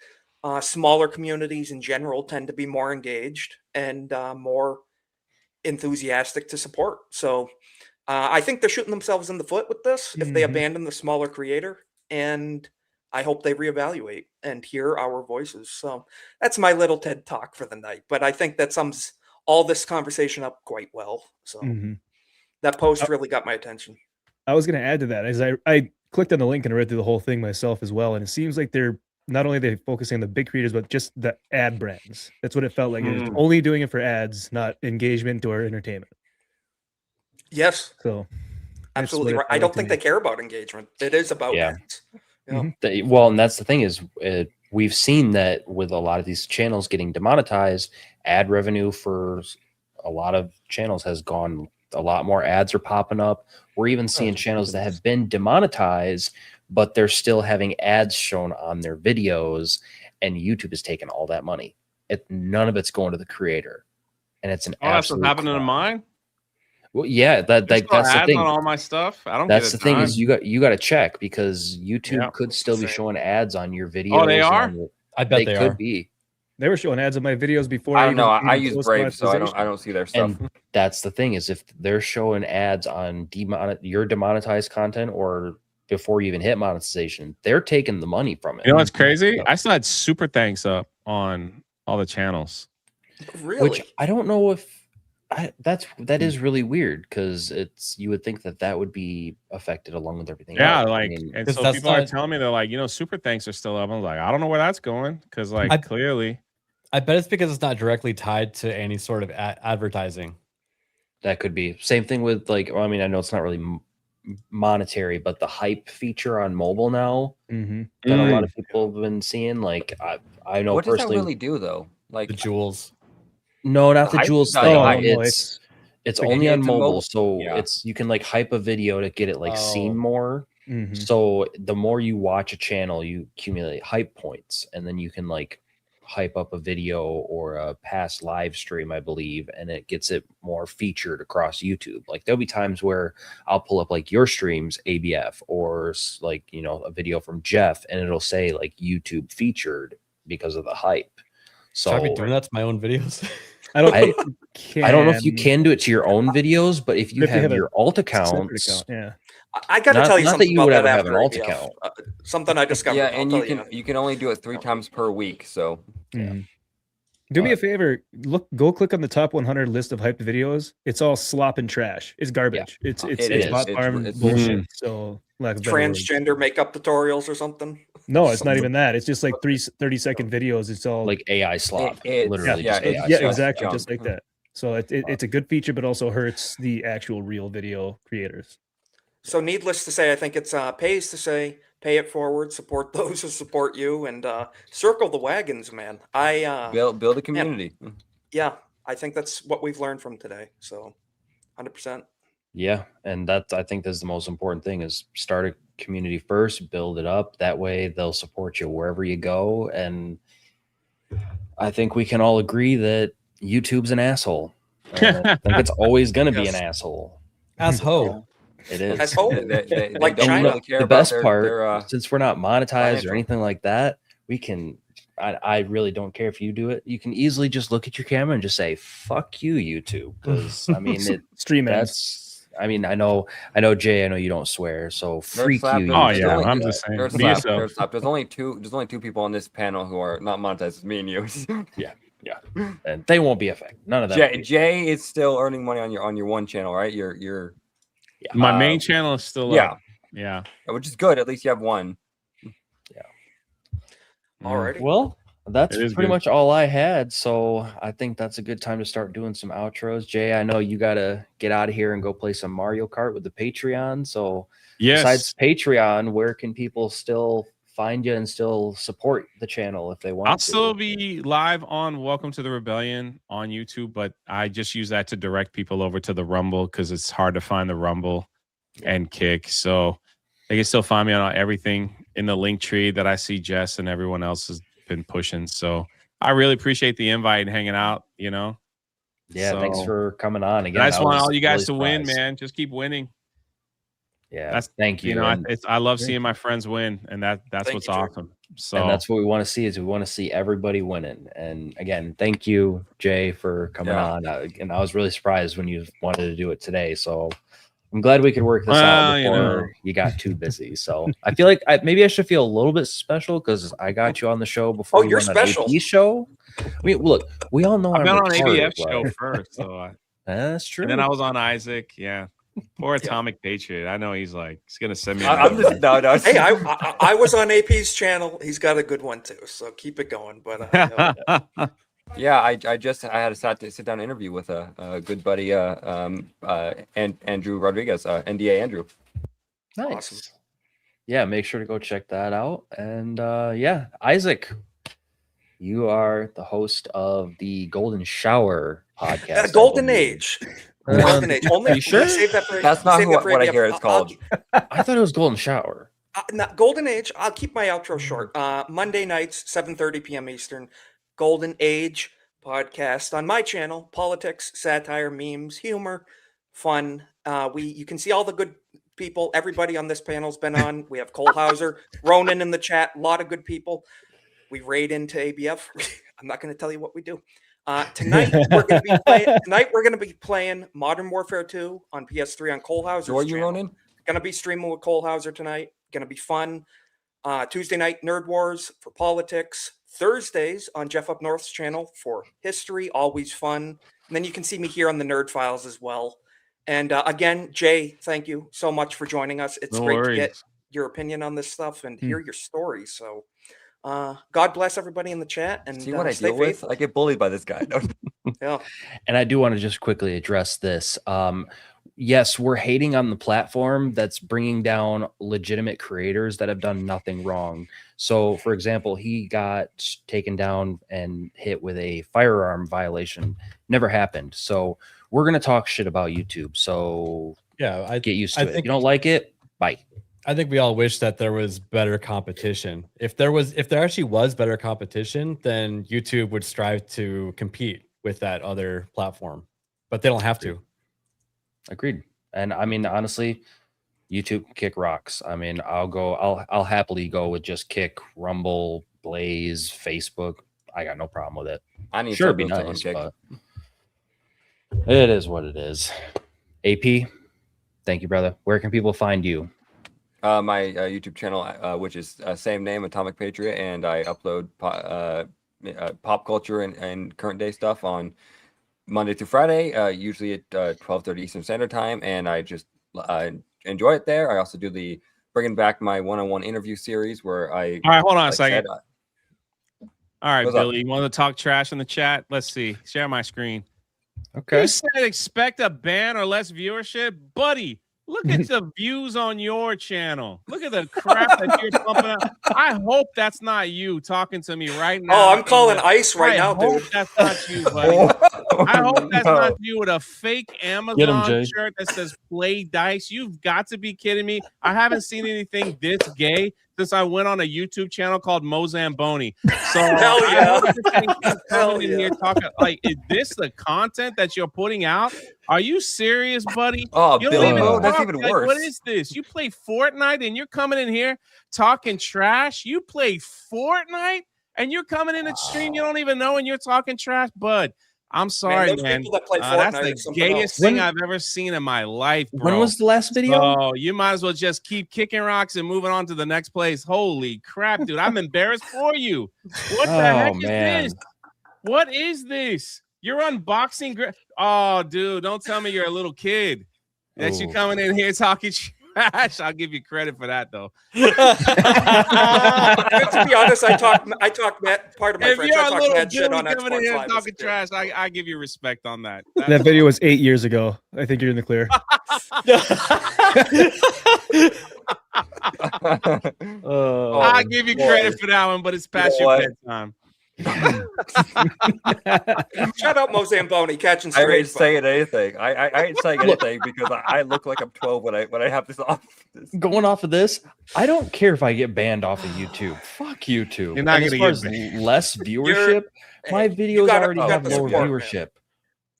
smaller communities in general tend to be more engaged and more enthusiastic to support. So I think they're shooting themselves in the foot with this if they abandon the smaller creator. And I hope they reevaluate and hear our voices. So that's my little TED talk for the night. But I think that sums all this conversation up quite well. So that post really got my attention. I was going to add to that, as I clicked on the link and read through the whole thing myself as well, and it seems like they're not only they focusing on the big creators, but just the ad brands. That's what it felt like. It was only doing it for ads, not engagement or entertainment. Yes. So absolutely right. I don't think they care about engagement. It is about ads. Well, and that's the thing is we've seen that with a lot of these channels getting demonetized, ad revenue for a lot of channels has gone. A lot more ads are popping up. We're even seeing channels that have been demonetized, but they're still having ads shown on their videos, and YouTube is taking all that money. None of it's going to the creator, and it's an that's what's happening to mine. Well, yeah, that's the thing. On all my stuff. I don't. That's the thing is you got to check because YouTube could still be showing ads on your videos. Oh, they are. I bet they could be. They were showing ads on my videos before. I don't know. I use Brave, so I don't see their stuff. And that's the thing is if they're showing ads on your demonetized content or before you even hit monetization, they're taking the money from it. You know what's crazy? I still had super thanks up on all the channels. Really? Which I don't know if that is really weird because you would think that would be affected along with everything. Yeah, else. And so people are telling me they're like, super thanks are still up. I'm like, I don't know where that's going because clearly. I bet it's because it's not directly tied to any sort of advertising. That could be. Same thing with I know it's not really monetary, but the hype feature on mobile now that a lot of people have been seeing. I know what personally. What does that really do though? Like the jewels. No, not the jewels thing. It's only on mobile, so you can hype a video to get it seen more. So the more you watch a channel, you accumulate hype points, and then you can hype up a video or a past live stream, I believe, and it gets it more featured across YouTube. There'll be times where I'll pull up your streams ABF or a video from Jeff, and it'll say YouTube featured because of the hype. So I've been doing that to my own videos. I don't know if you can do it to your own videos, but if you have your alt accounts, I got to tell you not something that you about would that ever have an alt ABF. account. Something I discovered. Yeah, and you can only do it 3 times per week. So do me a favor, go click on the top 100 list of hyped videos. It's all slop and trash. It's garbage. It's bot farm bullshit. So transgender makeup tutorials or something. No, it's not even that. It's just 30-second videos. It's all AI slop. Literally, AI exactly, just like that. So it's a good feature, but also hurts the actual real video creators. So needless to say, I think it's pays to say, pay it forward, support those who support you, and circle the wagons, man. Build a community. Yeah, I think that's what we've learned from today. So 100%. Yeah, and I think that's the most important thing is start a community first, build it up. That way they'll support you wherever you go. And I think we can all agree that YouTube's an asshole. I think it's always going to be an asshole. Asshole. It is. Asshole. They like don't China. really care the about best their, part, since we're not monetized financial. or anything like that, we can. I really don't care if you do it. You can easily just look at your camera and just say "fuck you, YouTube," because I mean, stream that's. I mean, I know, Jay. I know you don't swear, so freak slap, you. Oh YouTube. yeah, I'm just saying. Nerd Be slap, yourself. nerd slap. There's only two people on this panel who are not monetized. It's me and you. Yeah, and they won't be affected. None of that. Jay is still earning money on your one channel, right? Your My main channel is still up. Yeah, which is good. At least you have one. Alrighty. Well, that's It is pretty good. much all I had. So I think that's a good time to start doing some outros. Jay, I know you got to get out of here and go play some Mario Kart with the Patreon. So yes. besides Patreon, where can people still find you and still support the channel if they want I'll to? still be live on Welcome to the Rebellion on YouTube, but I just use that to direct people over to the Rumble because it's hard to find the Rumble and Kick. So they can still find me on everything in the link tree that I see Jess and everyone else has been pushing. So I really appreciate the invite and hanging out, Yeah, So, thanks for coming on again. I just want was all you guys really to win, surprised. man. Just keep winning. Yeah, thank you. I love seeing my friends win, and that's Thank what's you, Jay. awesome. So And that's what we want to see is we want to see everybody winning. And again, thank you, Jay, for coming on. And I was really surprised when you wanted to do it today. So I'm glad we could work this out Well, before you got too busy. So I feel like maybe I should feel a little bit special because I got you on the show before you you're went on special. AP show. I mean, look, we all know I've been I'm on retarded, ABF show but first, so that's true. and then I was on Isaac. Yeah, poor Atomic Patriot. I know he's gonna send me. I'm just no. Hey, I was on AP's channel. He's got a good one too, so keep it going. But Yeah, I had a sit down interview with a good buddy, and Andrew Rodriguez, NDA Andrew. Nice. Awesome. Yeah, make sure to go check that out. And yeah, Isaac, you are the host of the Golden Shower podcast. Golden Age. Golden Age. Only you sure? Save that for, That's not save that for what I ABF. hear it's called. I thought it was Golden Shower. Golden Age. I'll keep my outro short. Monday nights, 7:30 p.m. Eastern. Golden Age podcast on my channel. Politics, satire, memes, humor, fun. You can see all the good people. Everybody on this panel's been on. We have Cole Hauser, Ronan in the chat. A lot of good people. We raid into ABF. I'm not going to tell you what we do. Tonight we're going to be playing Modern Warfare 2 on PS3 on Cole Hauser's Are you channel. Ronan? Going to be streaming with Cole Hauser tonight. Going to be fun. Tuesday night Nerd Wars for politics. Thursdays on Jeff Up North's channel for history, always fun. And then you can see me here on the Nerd Files as well. And again, Jay, thank you so much for joining us. It's great to get your opinion on this stuff and hear your story. So God bless everybody in the chat. And see what I stay deal faithful. with? I get bullied by this guy. Yeah. And I do want to just quickly address this. Yes, we're hating on the platform that's bringing down legitimate creators that have done nothing wrong. So, for example, he got taken down and hit with a firearm violation. Never happened. So we're going to talk shit about YouTube. So yeah, get used to it. If you don't like it, bye. I think we all wish that there was better competition. If there actually was better competition, then YouTube would strive to compete with that other platform, but they don't have to. Agreed. And I mean, honestly, YouTube Kick rocks. I mean, I'll happily go with just Kick, Rumble, Blaze, Facebook. I got no problem with it. I need sure to it'd be build nice, Kick. but it is what it is. AP, thank you, brother. Where can people find you? My YouTube channel, which is same name, Atomic Patriot, and I upload pop culture and current day stuff on Monday through Friday, usually at 12:30 Eastern Standard Time, and I just enjoy it there. I also do bringing back my one-on-one interview series where I. All right, hold on a second. All right, Billy, you want to talk trash in the chat? Let's see. Share my screen. Okay. You said expect a ban or less viewership, buddy. Look at the views on your channel. Look at the crap that you're pumping out. I hope that's not you talking to me right now. Oh, I'm calling ICE right now, dude. I hope that's not you, buddy. I hope that's not you with a fake Amazon shirt that says play dice. You've got to be kidding me. I haven't seen anything this gay since I went on a YouTube channel called Mozamboni. So hell yeah. Hell yeah. Here talking, like, is this the content that you're putting out? Are you serious, buddy? Oh, you Billy, that's even worse. What is this? You play Fortnite and you're coming in here talking trash? You play Fortnite and you're coming in a stream you don't even know and you're talking trash, bud. I'm sorry, man. That's the gayest thing I've ever seen in my life, bro. When was the last video? Oh, you might as well just keep kicking rocks and moving on to the next place. Holy crap, dude. I'm embarrassed for you. What the heck is this? What is this? You're unboxing. Oh, dude, don't tell me you're a little kid. That you coming in here talking trash. I'll give you credit for that, though. To be honest, I talk that part of my friends. I talk that shit on coming in here Xbox talking trash. I give you respect on that. That video was 8 years ago. I think you're in the clear. I give you credit for that one, but it's past your bedtime. Shout out Mozamboni catching I straight. ain't saying anything. I ain't saying anything because I look like I'm 12 when I have this off. Going off of this, I don't care if I get banned off of YouTube. Fuck YouTube. You're not as gonna far get as banned. less viewership, my videos already have low support, viewership. Man.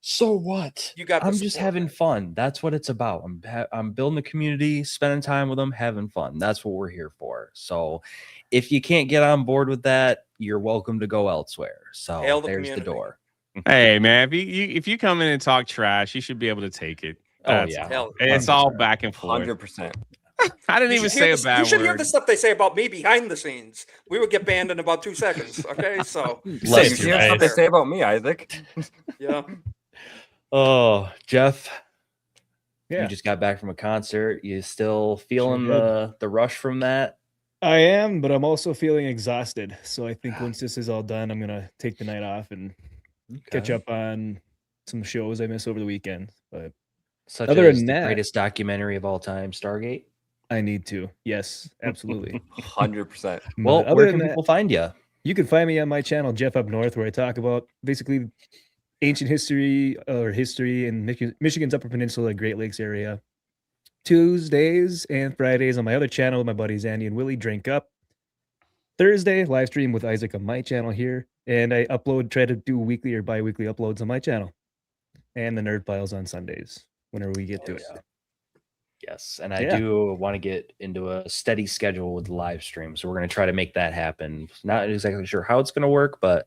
So what? I'm just having fun. That's what it's about. I'm building a community, spending time with them, having fun. That's what we're here for. So if you can't get on board with that, you're welcome to go elsewhere. So there's the door. Hey, man, if you come in and talk trash, you should be able to take it. That's yeah. Hell, it's all back and forth. 100%. I didn't You even should hear say a the- bad You should hear word. the stuff they say about me behind the scenes. We would get banned in about 2 seconds. Okay, so You Bless should your hear what they face. say about me, Isaac. yeah. Oh, Jeff, Yeah, you just got back from a concert. You still feeling did. the rush from that? I am, but I'm also feeling exhausted. So I think once this is all done, I'm gonna take the night off and catch up on some shows I missed over the weekend. But Such other as than the that, greatest documentary of all time, Stargate. I need to. Yes, absolutely. 100%. Well, But where other can than people find you? you can find me on my channel, Jeff Up North, where I talk about basically ancient history or history in Michigan's Upper Peninsula, Great Lakes area. Tuesdays and Fridays on my other channel with my buddies Andy and Willie, Drink Up. Thursday, live stream with Isaac on my channel here. And I try to do weekly or bi-weekly uploads on my channel. And the Nerd Files on Sundays, whenever we get to it. Yes, and I do want to get into a steady schedule with the live stream, so we're going to try to make that happen. Not exactly sure how it's going to work, but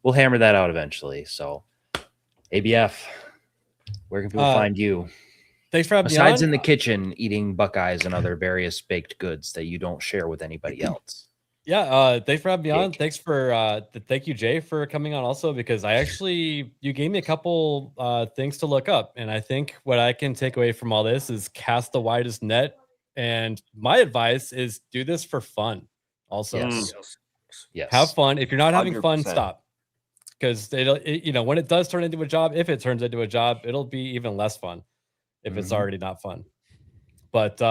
we'll hammer that out eventually. So, ABF, where can people find you? Thanks for having me Besides on. in the kitchen, eating Buckeyes and other various baked goods that you don't share with anybody else. Yeah, thanks for having me on. Thanks for thank you, Jay, for coming on also, because you gave me a couple things to look up, and I think what I can take away from all this is cast the widest net. And my advice is do this for fun. Also, Yes. Have fun. If you're not having fun, 100%. stop. Because when it does turn into a job, if it turns into a job, it'll be even less fun if it's already not fun. But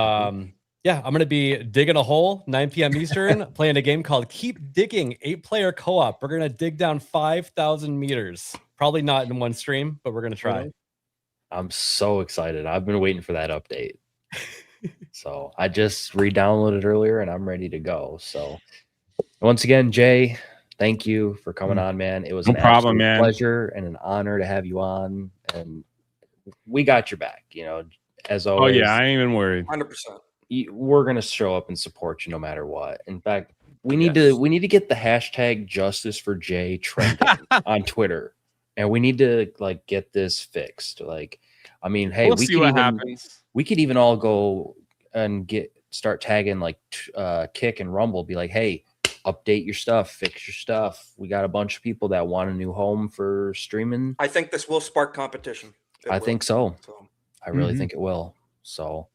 yeah, I'm going to be digging a hole, 9 p.m. Eastern, playing a game called Keep Digging, 8-player co-op. We're going to dig down 5,000 meters. Probably not in one stream, but we're going to try. I'm so excited. I've been waiting for that update. So I just re-downloaded earlier and I'm ready to go. So once again, Jay, thank you for coming on, man. It was No an problem, absolute man. pleasure and an honor to have you on. And we got your back, as Oh always. yeah, I ain't even worried. 100%. We're gonna show up and support you no matter what. In fact, we need to get the hashtag Justice for Jay trending on Twitter, and we need to get this fixed. I mean, hey, We'll see what happens. We could even all go and start tagging Kick and Rumble. Be like, hey, update your stuff, fix your stuff. We got a bunch of people that want a new home for streaming. I think this will spark competition. I think so. I really think it will. So.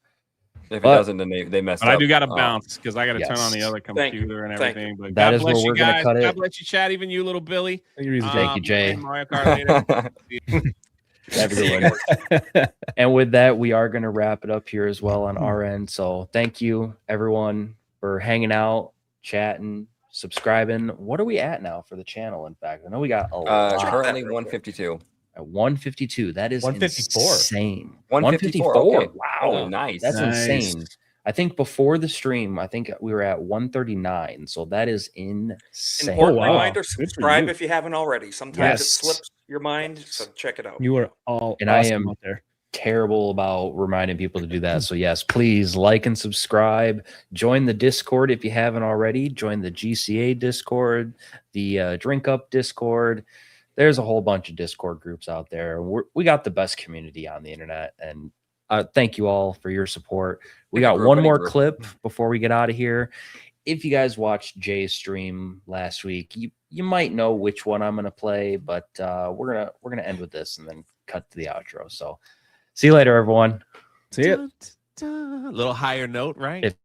If it doesn't, then they mess up. But I do got to bounce because I got to turn on the other Thank computer and everything. But that God is bless where you we're going to guys. cut it. God bless you, Chad. Even you, little Billy. Thank you, Jay. Mario Kart later. Everyone. And with that, we are going to wrap it up here as well on our end. So thank you, everyone, for hanging out, chatting, subscribing. What are we at now for the channel? In fact, I know we got a lot. Currently 152. At 152. That is 154. insane. 154. Okay. Wow. Oh, nice. That's insane. I think before the stream, we were at 139. So that is insane. Important wow. reminder, Good for subscribe you. if you haven't already. Sometimes Yes. it slips your mind, so check it out. You are all And I awesome am out there. terrible about reminding people to do that. So yes, please like and subscribe. Join the Discord if you haven't already. Join the GCA Discord, the Drink Up Discord. There's a whole bunch of Discord groups out there. We got the best community on the internet, and thank you all for your support. We got one more clip before we get out of here. If you guys watched Jay's stream last week, you might know which one I'm gonna play, but we're gonna end with this and then cut to the outro. So see you later, everyone. See ya. A little higher note, right?